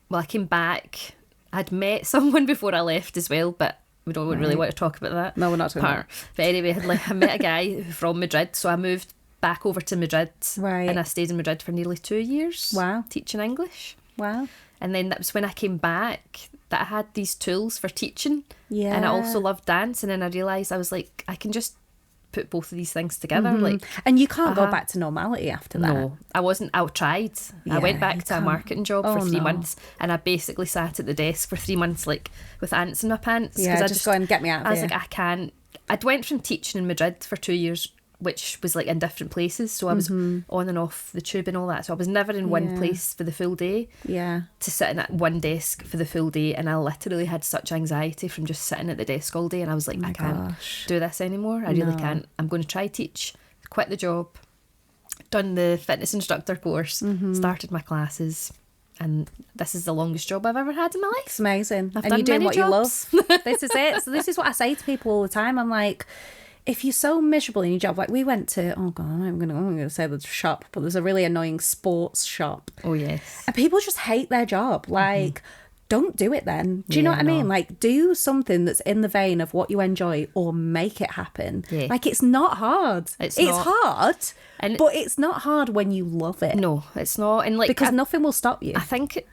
Well, I came back. I'd met someone before I left as well, but we don't really want to talk about that. No, we're not talking about that. But anyway, I met a guy from Madrid, so I moved back over to Madrid. Right. And I stayed in Madrid for nearly 2 years. Wow. Teaching English. Wow. And then that was when I came back that I had these tools for teaching. Yeah. And I also loved dance. And then I realised I was like, I can just put both of these things together. Like, and you can't go back to normality after that. No, I wasn't. I tried. I went back to a marketing job for 3 months, and I basically sat at the desk for 3 months, like with ants in my pants. Yeah, I just go and get me out of here. I was like, I can't. I'd went from teaching in Madrid for 2 years, which was like in different places, so I was on and off the tube and all that, so I was never in one place for the full day. Yeah. To sit at one desk for the full day, and I literally had such anxiety from just sitting at the desk all day, and I was like, I can't do this anymore. I really can't. I'm going to try teach. Quit the job, done the fitness instructor course, started my classes, and this is the longest job I've ever had in my life. It's amazing. I've and done you're doing what jobs. you love. This is it. So this is what I say to people all the time. I'm like, if you're so miserable in your job, like we went to, oh God, I'm going to say the shop, but there's a really annoying sports shop. Oh, yes. And people just hate their job. Like, don't do it then. Do you know what I mean? Like, do something that's in the vein of what you enjoy or make it happen. Yeah. Like, it's not hard. It's not. hard, but it's not hard when you love it. No, it's not. And like, because nothing will stop you. I think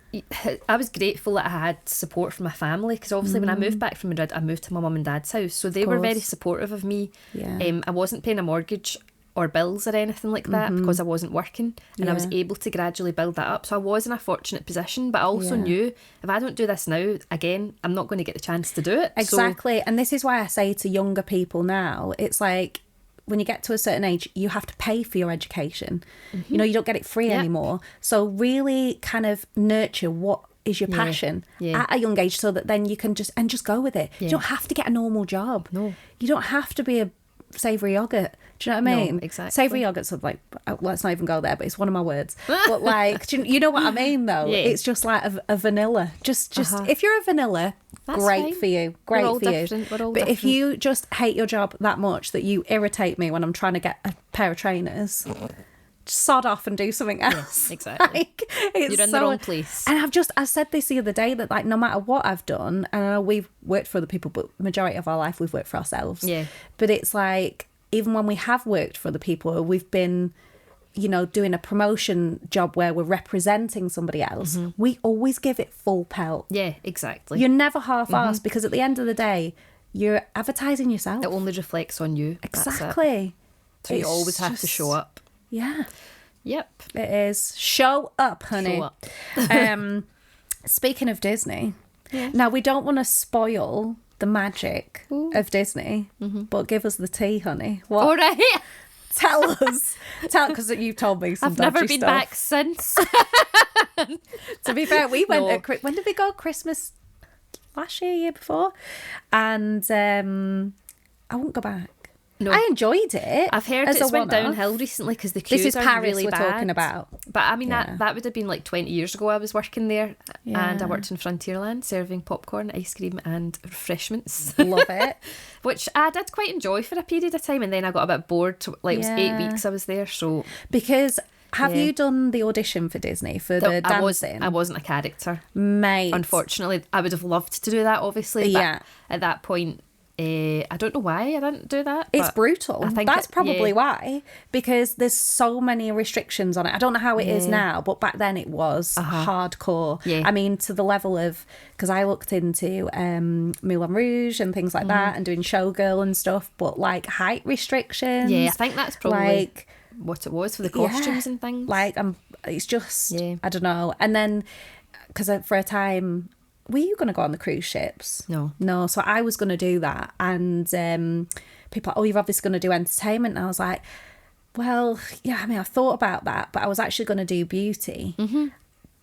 I was grateful that I had support from my family, because obviously when I moved back from Madrid, I moved to my mum and dad's house, so they were very supportive of me. Yeah. I wasn't paying a mortgage or bills or anything like that because I wasn't working, and I was able to gradually build that up, so I was in a fortunate position. But I also knew if I don't do this now, again, I'm not going to get the chance to do it. Exactly. So, and this is why I say to younger people now, it's like, when you get to a certain age, you have to pay for your education. You know, you don't get it free anymore. So really kind of nurture what is your passion at a young age, so that then you can just go with it. You don't have to get a normal job. No. You don't have to be a savoury yoghurt. Do you know what I mean? No, exactly. Savoury yoghurt's sort of like, let's not even go there, but it's one of my words. But like, do you know what I mean though? Yeah. It's just like a vanilla. Just if you're a vanilla, that's great fine. For you. Great for you. But if you just hate your job that much that you irritate me when I'm trying to get a pair of trainers, sod off and do something else. Yeah, exactly. Like, it's you're in the wrong place. And I said this the other day, that like no matter what I've done, and I know we've worked for other people, but the majority of our life we've worked for ourselves. Yeah. But it's like, even when we have worked for other people, we've been, you know, doing a promotion job where we're representing somebody else, we always give it full pelt. Yeah, exactly. You're never half-assed, because at the end of the day, you're advertising yourself. It only reflects on you. Exactly. So you always have to show up. Yeah. Yep. It is. Show up, honey. Show up. Speaking of Disney, now we don't want to spoil the magic of Disney, but give us the tea, honey. What? All right. Tell us. Because you've told me some I've never been stuff. back since. To be fair, we went at... When did we go? Christmas last year before? And I won't go back. No. I enjoyed it. I've heard it's went downhill recently because the queues are Paris really we're bad. Talking about. But I mean, that would have been like 20 years ago I was working there, and I worked in Frontierland serving popcorn, ice cream and refreshments. Love it. Which I did quite enjoy for a period of time, and then I got a bit bored. Like it was 8 weeks I was there. So because Have you done the audition for Disney for the dancing? I wasn't a character. Mate. Unfortunately, I would have loved to do that, obviously. But at that point, I don't know why I didn't do that. It's brutal. I think that's probably yeah. why, because there's so many restrictions on it. I don't know how it is now, but back then it was hardcore. Yeah. I mean, to the level of, because I looked into Moulin Rouge and things like that, and doing Showgirl and stuff, but like height restrictions. Yeah, I think that's probably like what it was for the costumes and things. Like, it's just, I don't know. And then, because for a time, were you going to go on the cruise ships? No. So I was going to do that. And people are like, oh, you're obviously going to do entertainment. And I was like, well, yeah, I mean, I thought about that, but I was actually going to do beauty.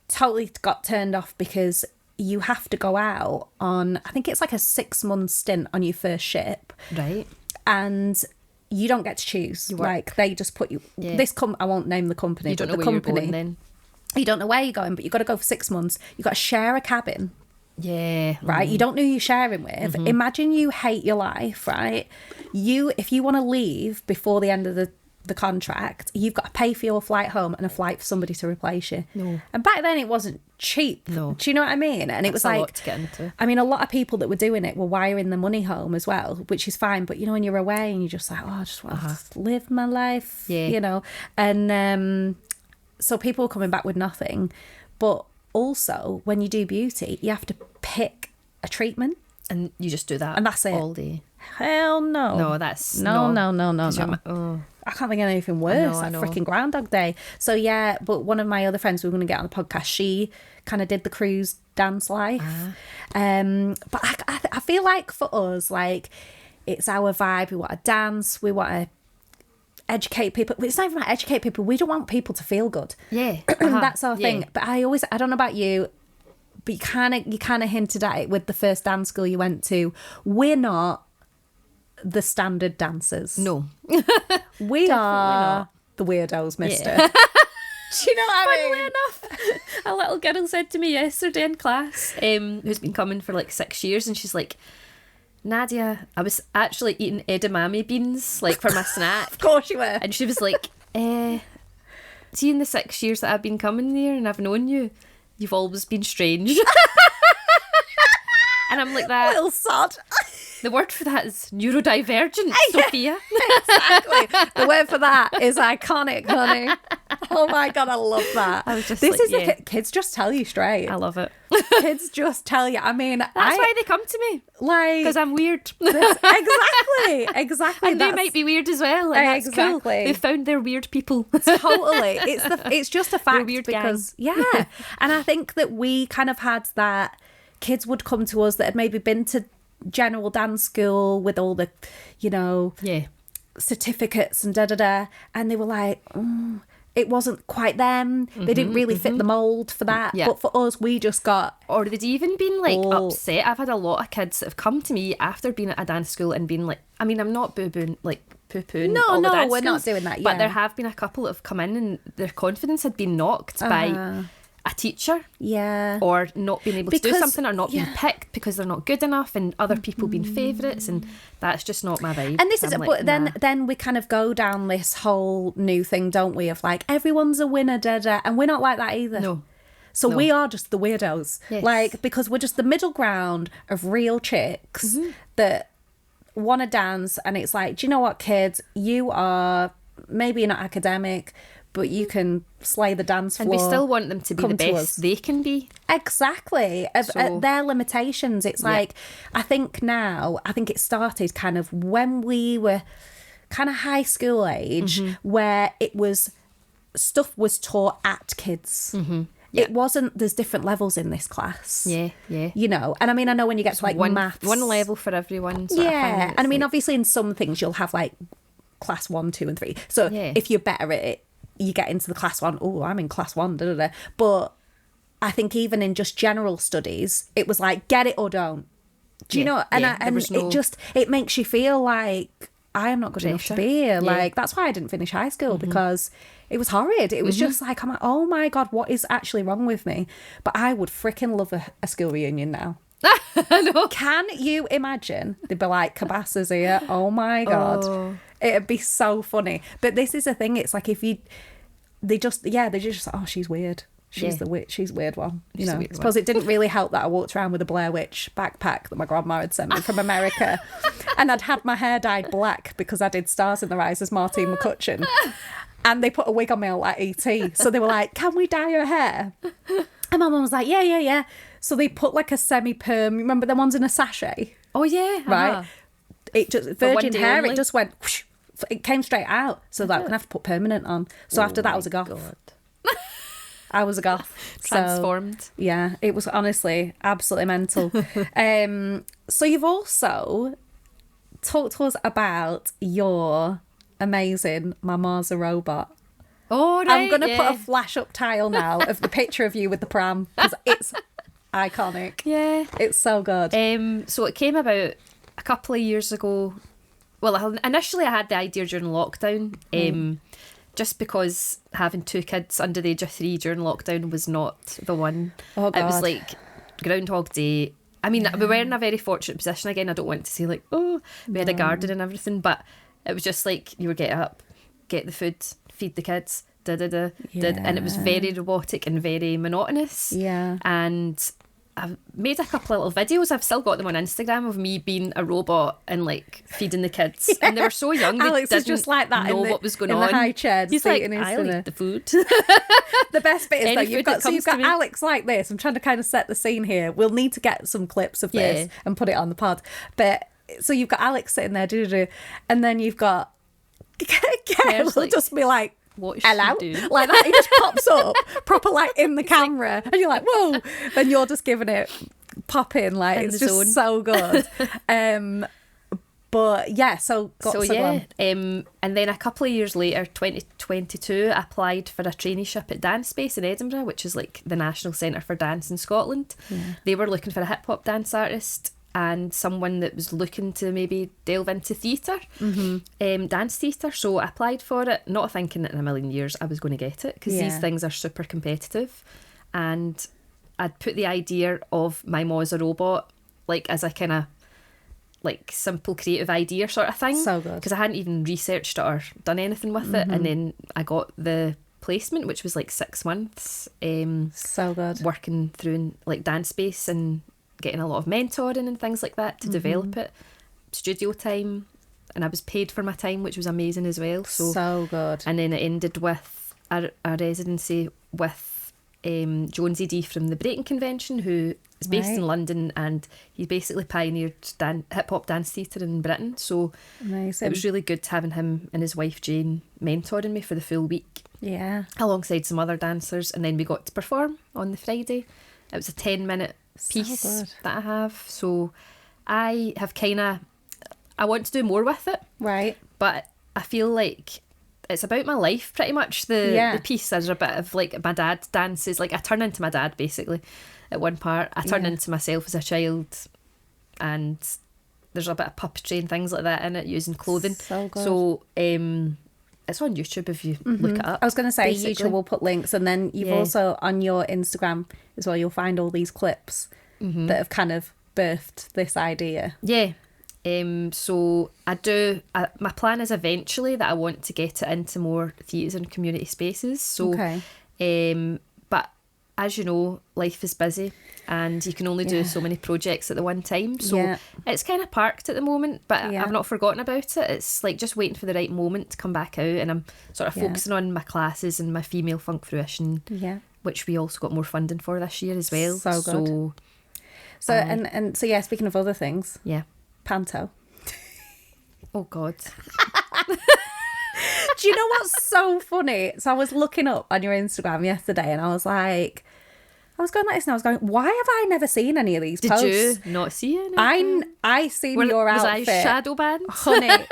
Totally got turned off because you have to go out on, I think it's like a 6-month stint on your first ship. Right. And you don't get to choose. Like, they just put you, I won't name the company. You don't but know the where company, you're going then. You don't know where you're going, but you've got to go for 6 months. You've got to share a cabin. Yeah. Right? You don't know who you're sharing with. Imagine you hate your life, right? If you want to leave before the end of the contract, you've got to pay for your flight home and a flight for somebody to replace you. No. And back then it wasn't cheap. No. Do you know what I mean? And it was That's a like, lot to get into. I mean, a lot of people that were doing it were wiring the money home as well, which is fine. But, you know, when you're away and you're just like, oh, I just want to live my life, you know. And so people were coming back with nothing. But also, when you do beauty, you have to pick a treatment. And you just do that and that's it. All day. Hell no. No, that's... No. Oh. I can't think of anything worse. I know. Freaking Groundhog Day. So, yeah, but one of my other friends we were going to get on the podcast, she kind of did the cruise dance life. But I feel like for us, like, it's our vibe. We want to dance. We want to educate people. It's not even like educate people. We don't want people to feel good. Yeah. That's our thing. But I don't know about you, but you kind of hinted at it with the first dance school you went to. We're not the standard dancers. No. We are not. the weirdos, mister. Do you know what I mean? Funnily enough, a little girl said to me yesterday in class, who's been coming for like 6 years, and she's like, Nadia, I was actually eating edamame beans, like, for my snack. Of course you were. And she was like, see, in the 6 years that I've been coming here and I've known you, you've always been strange. And I'm like, that. Little sod. The word for that is neurodivergent, Sophia. Exactly. The word for that is iconic, honey. Oh my God, I love that. I was just this like, is kids just tell you straight. I love it. Kids just tell you. I mean, that's why they come to me. Like, because I'm weird. Exactly. And they might be weird as well. And that's cool. They found their weird people. Totally. It's just a fact. Weird because and I think that we kind of had that. Kids would come to us that had maybe been to general dance school with all the, you know, certificates and and they were like, it wasn't quite them. They didn't really fit the mould for that. But for us, we just got... Or they'd even been like upset. I've had a lot of kids that have come to me after being at a dance school and been like, I mean, I'm not boo-booing, like poo-pooing all the dance we're schools, not doing that. But there have been a couple that have come in and their confidence had been knocked by a teacher, or not being able to do something, or not being picked because they're not good enough, and other people being favourites, and that's just not my vibe. And this is, like, but then we kind of go down this whole new thing, don't we? Of like, everyone's a winner, and we're not like that either. No. So we are just the weirdos, like, because we're just the middle ground of real chicks that want to dance, and it's like, do you know what, kids? You are maybe not academic, but you can slay the dance floor. And we still want them to be the best they can be. Exactly. At their limitations. It's like, I think it started kind of when we were kind of high school age, where stuff was taught at kids. It wasn't, there's different levels in this class. Yeah. You know, and I mean, I know when you get to like maths. One level for everyone. And I mean, obviously in some things you'll have like class 1, 2 and 3. So if you're better at it, you get into the class 1. Oh, I'm in class 1. But I think even in just general studies, it was like, get it or don't. Do you know? And it makes you feel like I am not good enough to be here. Like, that's why I didn't finish high school, because it was horrid. It was just like, I'm like, oh my God, what is actually wrong with me? But I would freaking love a school reunion now. Can you imagine? They'd be like, Cabassa's here. Oh my God. It'd be so funny. But this is the thing. It's like, if you... they just oh, she's weird. She's she's a weird one. You know, I suppose one. it didn't really help that I walked around with a Blair Witch backpack that my grandma had sent me from America, and I'd had my hair dyed black because I did Stars in the Rise as Martine McCutcheon, and they put a wig on me like E.T. So they were like, "Can we dye your hair?" And my mum was like, "Yeah." So they put like a semi-perm. Remember the ones in a sachet? Oh yeah, right. It just virgin hair. Only. It just went. Whoosh, it came straight out. So like, I'm gonna have to put permanent on. So after that, I was a goth. God. I was a goth. Transformed. So, yeah, it was honestly absolutely mental. So you've also talked to us about your amazing Mama's a Robot. Oh, right. I'm going to put a flash up tile now of the picture of you with the pram because it's iconic. Yeah. It's so good. So it came about a couple of years ago. Well, initially I had the idea during lockdown. Just because having 2 kids under the age of 3 during lockdown was not the one. Oh, God. It was like Groundhog Day. I mean, we were in a very fortunate position again. I don't want to say like, oh, we had a garden and everything, but it was just like you would get up, get the food, feed the kids, and it was very robotic and very monotonous. Yeah. And I've made a couple of little videos. I've still got them on Instagram of me being a robot and like feeding the kids. Yeah. And they were so young. They Alex didn't is just like that know what was going on. In the high chair. He's like, I'll eat the food. The best bit is that you've got me. Alex like this. I'm trying to kind of set the scene here. We'll need to get some clips of this and put it on the pod. But so you've got Alex sitting there, and then you've got Gail will just be like, what hello, she do? like that. He just pops up proper like in the camera, and you're like, whoa, and you're just giving it popping like it's just so good. But yeah, and then a couple of years later, 2022, I applied for a traineeship at Dance Space in Edinburgh, which is like the National Centre for Dance in Scotland. They were looking for a hip hop dance artist and someone that was looking to maybe delve into theatre, dance theatre. So I applied for it, not thinking that in a million years I was going to get it, because these things are super competitive. And I'd put the idea of my Ma as a Robot like as a kind of like simple creative idea sort of thing. So good. Because I hadn't even researched it or done anything with it. And then I got the placement, which was like 6 months. So good. Working through like Dance Space and getting a lot of mentoring and things like that to develop it. Studio time, and I was paid for my time, which was amazing as well. So good. And then it ended with a residency with Jonesy D from the Breaking Convention, who is based in London, and he basically pioneered hip hop dance theatre in Britain. So amazing. It was really good having him and his wife Jane mentoring me for the full week. Yeah. Alongside some other dancers, and then we got to perform on the Friday. It was a 10-minute piece that I have. So I have I want to do more with it. Right. But I feel like it's about my life pretty much. The piece, there's a bit of like my dad dances. Like I turn into my dad basically at one part. I turn into myself as a child, and there's a bit of puppetry and things like that in it using clothing. So good. So it's on YouTube if you look it up. I was going to say basically. YouTube will put links, and then you've also on your Instagram as well, you'll find all these clips that have kind of birthed this idea. Yeah. So my plan is eventually that I want to get it into more theatres and community spaces. So, but as you know, life is busy and you can only do so many projects at the one time. So it's kind of parked at the moment, but I've not forgotten about it. It's like just waiting for the right moment to come back out, and I'm sort of focusing on my classes and my female funk fruition, which we also got more funding for this year as well. So good. So yeah, speaking of other things, Panto. Oh God. Do you know what's so funny? So I was looking up on your Instagram yesterday, and I was going like this, and I was going, why have I never seen any of these posts? Did you not see anything? I seen your outfit. Was I shadow banned? Honey,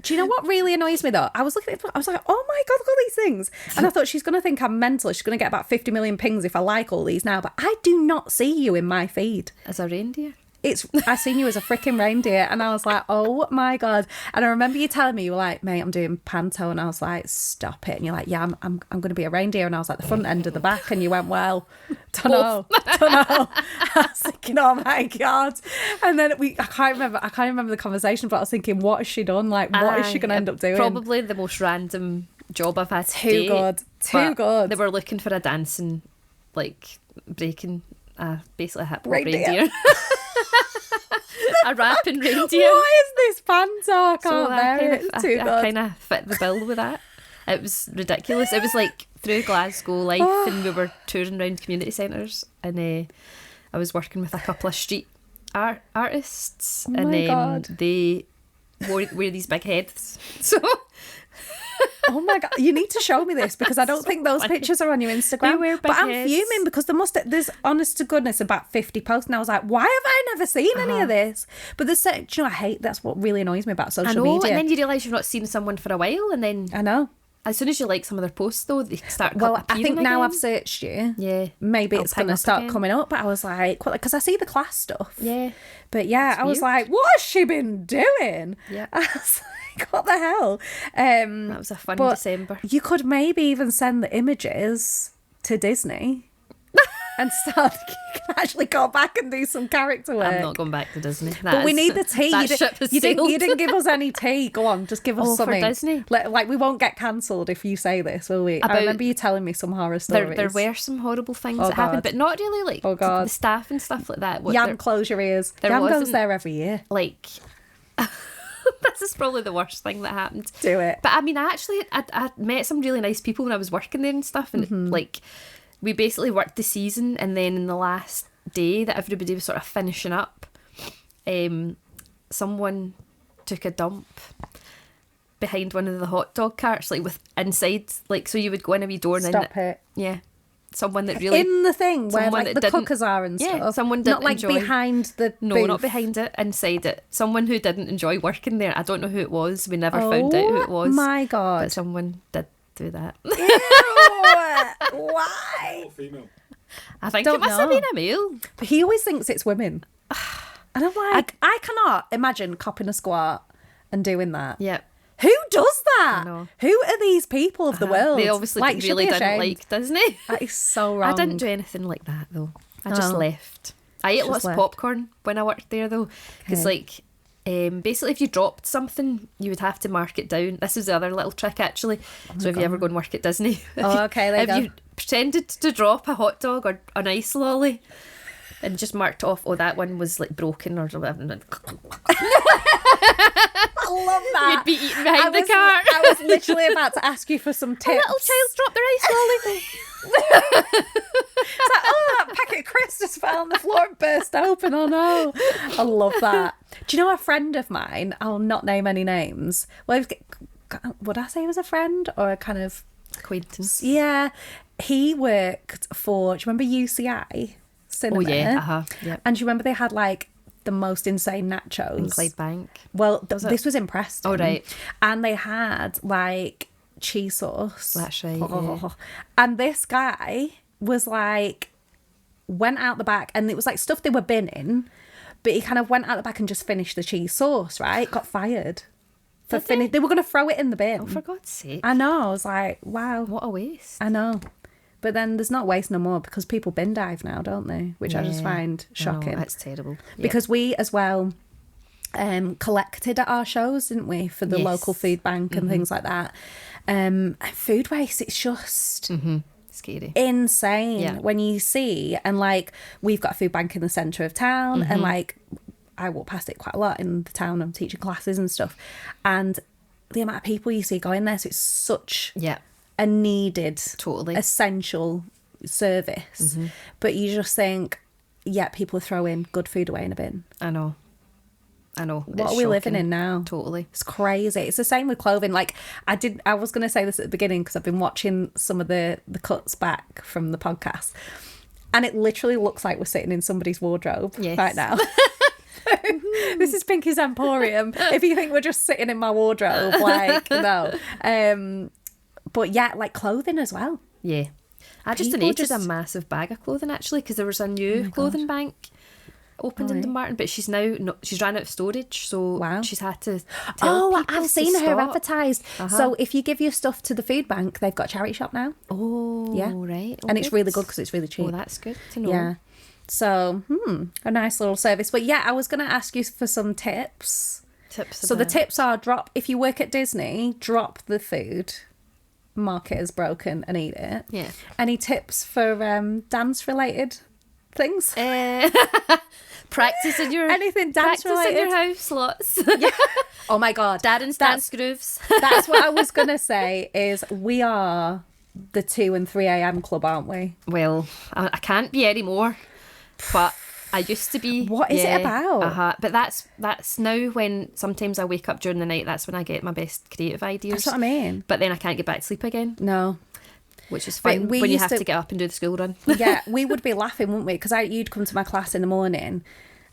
do you know what really annoys me though? I was looking at it, I was like, oh my God, look at all these things. And I thought, she's going to think I'm mental. She's going to get about 50 million pings if I like all these now. But I do not see you in my feed. As a reindeer? I seen you as a freaking reindeer, and I was like, oh my God. And I remember you telling me, you were like, mate, I'm doing Panto, and I was like, stop it. And you're like, yeah, I'm going to be a reindeer. And I was like, the front end or the back? And you went, well, don't know. I was thinking, oh my God. And then I can't remember the conversation, but I was thinking, what has she done? Like, what is she going to end up doing? Probably the most random job I've had Too to good. date. Too But good. They were looking for a dancing, like, breaking, basically a hip hop Reindeer. reindeer. A rapping reindeer. What is this banter? I can't bear it. Too I good. kind of fit the bill with that. It was ridiculous. It was like through Glasgow life, and we were touring around community centres, and I was working with a couple of street artists, Oh and my God. they wear these big heads. So Oh my God, you need to show me this because I don't So think those funny. pictures are on your They Instagram. wear But big I'm heads. fuming because there's honest to goodness about 50 posts, and I was like, why have I never seen any of this? But there's do you know, I hate, that's what really annoys me about I social know, media. and then you realise you've not seen someone for a while, and then I know. as soon as you like some of their posts, though, they start. Well, I think appearing now again. I've searched you. Yeah, Maybe I'll it's ping going to up start again. coming up. But I was like, because I see the class stuff. Yeah, But yeah, It's I was weird. like, what has she been doing? Yeah. I was like, what the hell? that was a fun but December. You could maybe even send the images to Disney and start. You can actually go back and do some character work. I'm not going back to Disney. But we need the tea. That You, ship has you sailed. didn't give us any tea. Go on, just give us Oh, for something. Disney? Like we won't get cancelled if you say this, will we? I About- remember you telling me some horror stories. There were some horrible things Oh, that happened, God. but not really like Oh, God. the staff and stuff like that. What Yam, they're- close your ears. there Yam goes wasn't- there every year. like this is probably the worst thing that happened. Do it. But I mean, I met some really nice people when I was working there and stuff, and Mm-hmm. like we basically worked the season, and then in the last day that everybody was sort of finishing up, someone took a dump behind one of the hot dog carts, like with inside, like so you would go in a wee door and Stop then it. yeah, someone that really In the thing where someone like that the didn't- cookers are and yeah, stuff. someone Not didn't like enjoy- behind the No, booth. not behind it, inside it. Someone who didn't enjoy working there. I don't know who it was. We never found out who it was. Oh my God. But someone did do that. Ew. Why? All female. I think Don't it must have know. been a male. But he always thinks it's women. And I'm like, I cannot imagine copping a squat and doing that. Yeah. Who does that? I know. Who are these people of the world? They obviously Like, you should really be didn't ashamed. like Disney. That is so wrong. I didn't do anything like that though. I just Oh. left. I ate Just lots left. of popcorn when I worked there though. Because Okay. basically if you dropped something, you would have to mark it down. This is the other little trick actually. So if you ever go and work at Disney. Oh, okay, there you if go. you pretended to drop a hot dog or an ice lolly and just marked off, oh, that one was like broken or whatever. I love that. You'd be eating behind the cart. I was literally about to ask you for some tips. A little child's dropped their ice lolly. It's like, oh, that packet of crisps just fell on the floor and burst open. Oh no. I love that. Do you know a friend of mine? I'll not name any names. Well, would I say he was a friend or a kind of. Acquaintance. Yeah. He worked for, do you remember UCI Cinema? Oh yeah, yep. And do you remember they had like the most insane nachos? In Clydebank. Well, Was it? this was in Preston. Oh, right. And they had like cheese sauce. That's right, yeah. And this guy was like, went out the back, and it was like stuff they were binning, but he kind of went out the back and just finished the cheese sauce, right? Got fired. For Did they? They were going to throw it in the bin. Oh, for God's sake. I know. I was like, wow. What a waste. I know. But then there's not waste no more because people bin dive now, don't they? Which I just Yeah, find I know, shocking. that's terrible. Yeah. Because we as well collected at our shows, didn't we, for the Yes. local food bank and things like that. And food waste, it's just Scary. insane Yeah. when you see, and like we've got a food bank in the centre of town, and like I walk past it quite a lot in the town. I'm teaching classes and stuff, and the amount of people you see going there, so it's such Yeah. a needed, Totally. essential service. But you just think, yeah, people are throwing good food away in a bin. I know. What It's are we living shocking. in now? Totally. It's crazy. It's the same with clothing. Like I was going to say this at the beginning because I've been watching some of the cuts back from the podcast, and it literally looks like we're sitting in somebody's wardrobe Yes. right now. This is Pinkie's Emporium. If you think we're just sitting in my wardrobe, like no. But yeah, like clothing as well. Yeah. I just People donated a just- massive bag of clothing actually because there was a new clothing bank opened in Right. Dumbarton, but she's now she's ran out of storage, so Wow. she's had to tell Oh, people I've to seen her stop. advertised. So if you give your stuff to the food bank, they've got a charity shop now. Oh, Yeah. right. Oh, And it's really good because it's really cheap. Oh, that's good to know. Yeah. So, a nice little service. But yeah, I was going to ask you for some tips. Tips. So the about- tips are if you work at Disney, drop the food. mark it as broken and eat it. Yeah. Any tips for dance-related things? Practice in your Anything dance-related? in your house, lots. Yeah. Oh my God. Darren's dance grooves. That's what I was going to say, is we are the 2 and 3 a.m. club, aren't we? Well, I can't be anymore, but I used to be. What is it about? But that's now when sometimes I wake up during the night, that's when I get my best creative ideas. That's what I mean. But then I can't get back to sleep again. No. Which is fun when you have to get up and do the school run. Yeah, we would be laughing, wouldn't we? Because you'd come to my class in the morning.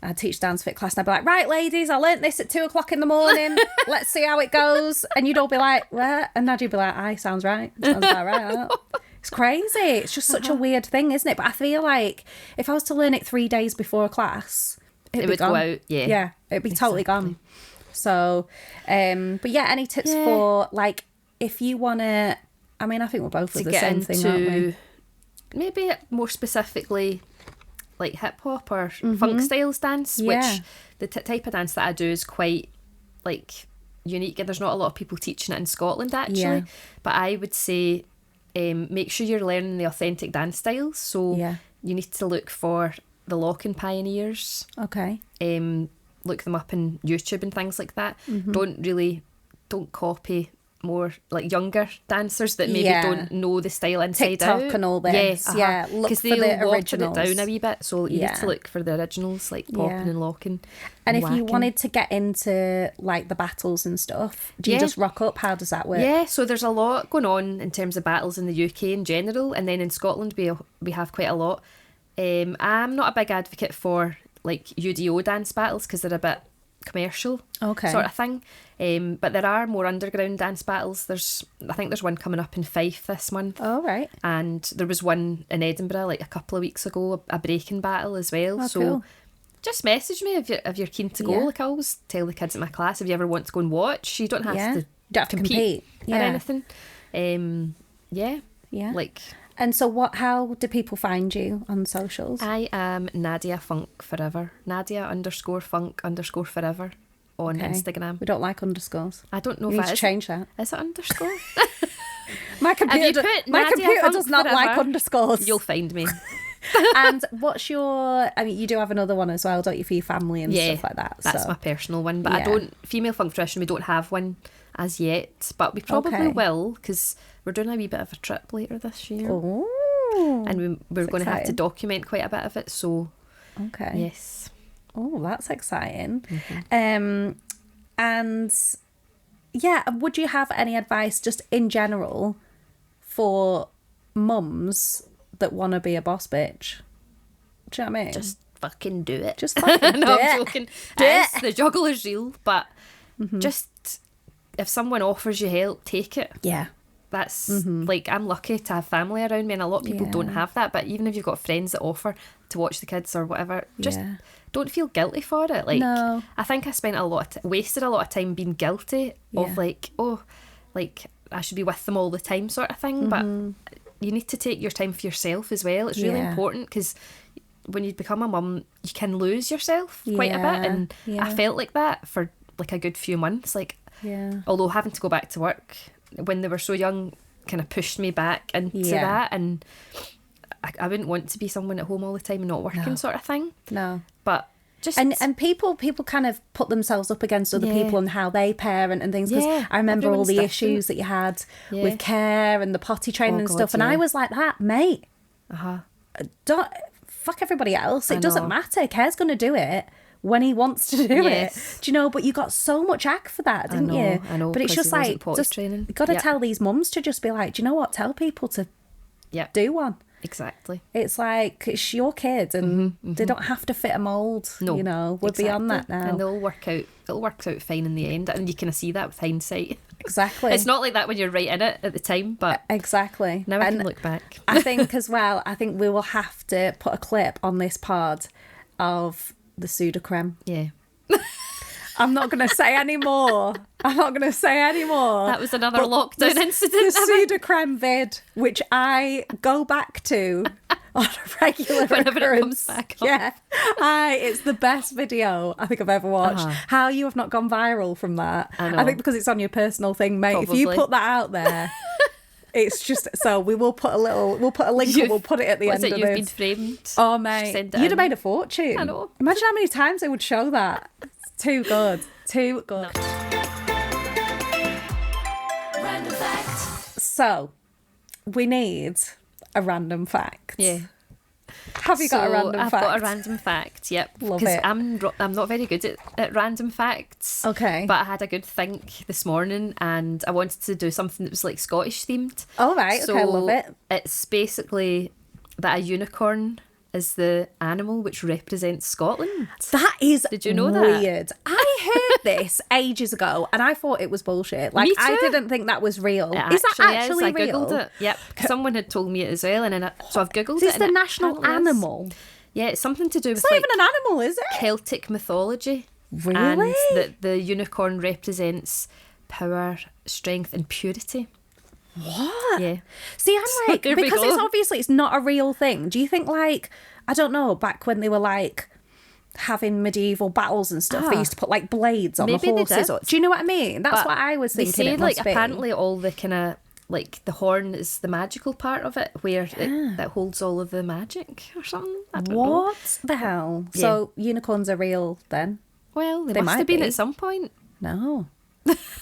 I'd teach dance fit class and I'd be like, right, ladies, I learnt this at 2 o'clock in the morning. Let's see how it goes. And you'd all be like, what? And Nadia'd be like, aye, sounds right. Sounds about right. It's crazy. It's just such a weird thing, isn't it? But I feel like if I was to learn it 3 days before a class, it would go gone. out. Yeah. Yeah, it'd be totally gone. So, but yeah, any tips for, like, if you want to, I mean, I think we're both with the same thing, aren't we? Maybe more specifically like hip hop or funk styles dance, which the type of dance that I do is quite like unique, and there's not a lot of people teaching it in Scotland actually. Yeah. But I would say make sure you're learning the authentic dance styles. So you need to look for the locking pioneers. Okay. Look them up in YouTube and things like that. Don't copy more like younger dancers that maybe don't know the style inside out. TikTok and all this. Yeah, look for the originals. Water it down a wee bit, so you need to look for the originals, like popping and locking. And if whacking. you wanted to get into like the battles and stuff, do you just rock up? How does that work? Yeah, so there's a lot going on in terms of battles in the UK in general, and then in Scotland we have quite a lot. I'm not a big advocate for like UDO dance battles because they're a bit commercial sort of thing, but there are more underground dance battles. I think there's one coming up in Fife this month. Oh, right. And there was one in Edinburgh like a couple of weeks ago, a breaking battle as well. So cool. Just message me if you're keen to go. Like I always tell the kids at my class, if you ever want to go and watch, you don't have to compete or anything. Like. And so how do people find you on socials? I am Nadia Funk Forever. Nadia_Funk_Forever on Instagram. We don't like underscores. I don't know you if need to change that. Is it underscore? My computer does not like underscores. You'll find me. And what's your, I mean, you do have another one as well, don't you, for your family and stuff like that? That's my personal one. But Female Funk Tradition, we don't have one as yet. But we probably will, because we're doing a wee bit of a trip later this year. Oh. And we're going to have to document quite a bit of it. So, yes. Oh, that's exciting. And yeah, would you have any advice just in general for mums that want to be a boss bitch? Do you know what I mean? Just fucking do it. Just fucking do it. I'm joking. The juggle is real, but just if someone offers you help, take it. Yeah. That's like, I'm lucky to have family around me, and a lot of people don't have that. But even if you've got friends that offer to watch the kids or whatever, just don't feel guilty for it. Like, no. I think I spent wasted a lot of time being guilty of like, oh, like I should be with them all the time sort of thing. But you need to take your time for yourself as well. It's really important, because when you become a mum, you can lose yourself quite a bit. And I felt like that for like a good few months. Like, although having to go back to work when they were so young kind of pushed me back into that, and I wouldn't want to be someone at home all the time and not working sort of thing. No. But just and people kind of put themselves up against other people and how they parent and things, because I remember all the issues that you had with care and the potty training and stuff, and I was like that, mate. Don't fuck everybody else. It doesn't matter. Care's going to do it when he wants to do it. Do you know? But you got so much act for that, didn't you? I know. But it's just like, you got to tell these mums to just be like, do you know what? Tell people to do one. Exactly. It's like, it's your kid, and they don't have to fit a mould. No, you know, we're beyond that now, and it'll work out fine in the end, and you kind of see that with hindsight. Exactly. It's not like that when you're right in it at the time, but exactly. Now I can look back. I think as well, we will have to put a clip on this pod of the Sudocrem. Yeah. I'm not going to say any more. That was another lockdown incident. The Sudocrem vid, which I go back to on a regular whenever occurrence. It comes back up. Yeah. It's the best video I think I've ever watched. How you have not gone viral from that. I think because it's on your personal thing, mate. Probably. If you put that out there, It's just so we will put a link and we'll put it at the end of You've this. been framed. Oh mate, you'd have made a fortune. I know. Imagine how many times they would show that. It's too good. Too good. Random fact. So we need a random fact. Yeah. Have you got a random I've fact? got a random fact, yep. Love Because it. I'm not very good at random facts. Okay. But I had a good think this morning and I wanted to do something that was like Scottish themed. All right, okay, love it. It's basically that a unicorn is the animal which represents Scotland. That is Did you know that? weird. I heard this ages ago and I thought it was bullshit. Like, Me I too. didn't think that was real. It Is that actually I real? googled it. Yep. Someone had told me it as well, and then so I've googled Is it. this and the it national apparently is. animal? Yeah, it's something to do with It's not like even an animal, is it? Celtic mythology. Really? And that the unicorn represents power, strength, and purity. What? Yeah. See, I'm So like, there we because go. it's obviously it's not a real thing. Do you think, like, I don't know, back when they were like having medieval battles and stuff, they used to put like blades on Maybe the they horses? did. Or, do you know what I mean? That's But what I was They thinking. say It like must be. apparently all the kind of like the horn is the magical part of it, where that holds all of the magic or something. I don't know. What the hell? So unicorns are real then? Well, they They must might have been be. at some point. No.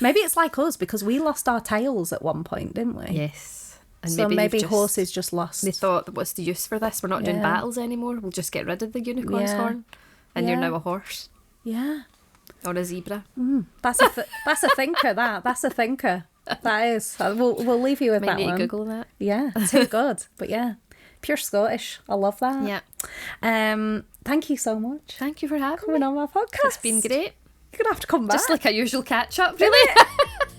Maybe it's like us because we lost our tails at one point, didn't we? Yes. And So they've maybe just- horses just lost. They thought, what's the use for this? We're not doing Yeah. battles anymore. We'll just get rid of the unicorn's Yeah. horn. And you're Yeah. now a horse Yeah. or a zebra. That's a thinker. That's a thinker. That is. We'll leave you with Might that need to one. Google that. Yeah, too good. But yeah, pure Scottish. I love that. Yeah. Thank you so much Thank you for having coming me. on my podcast. It's been great. You're gonna have to come back. Just like a usual catch up, Isn't really. it?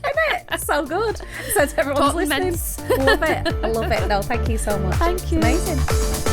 Isn't it? So good. So to everyone's Talking listening. mince. Love it. I love it. No, thank you so much. Thank you. It's amazing.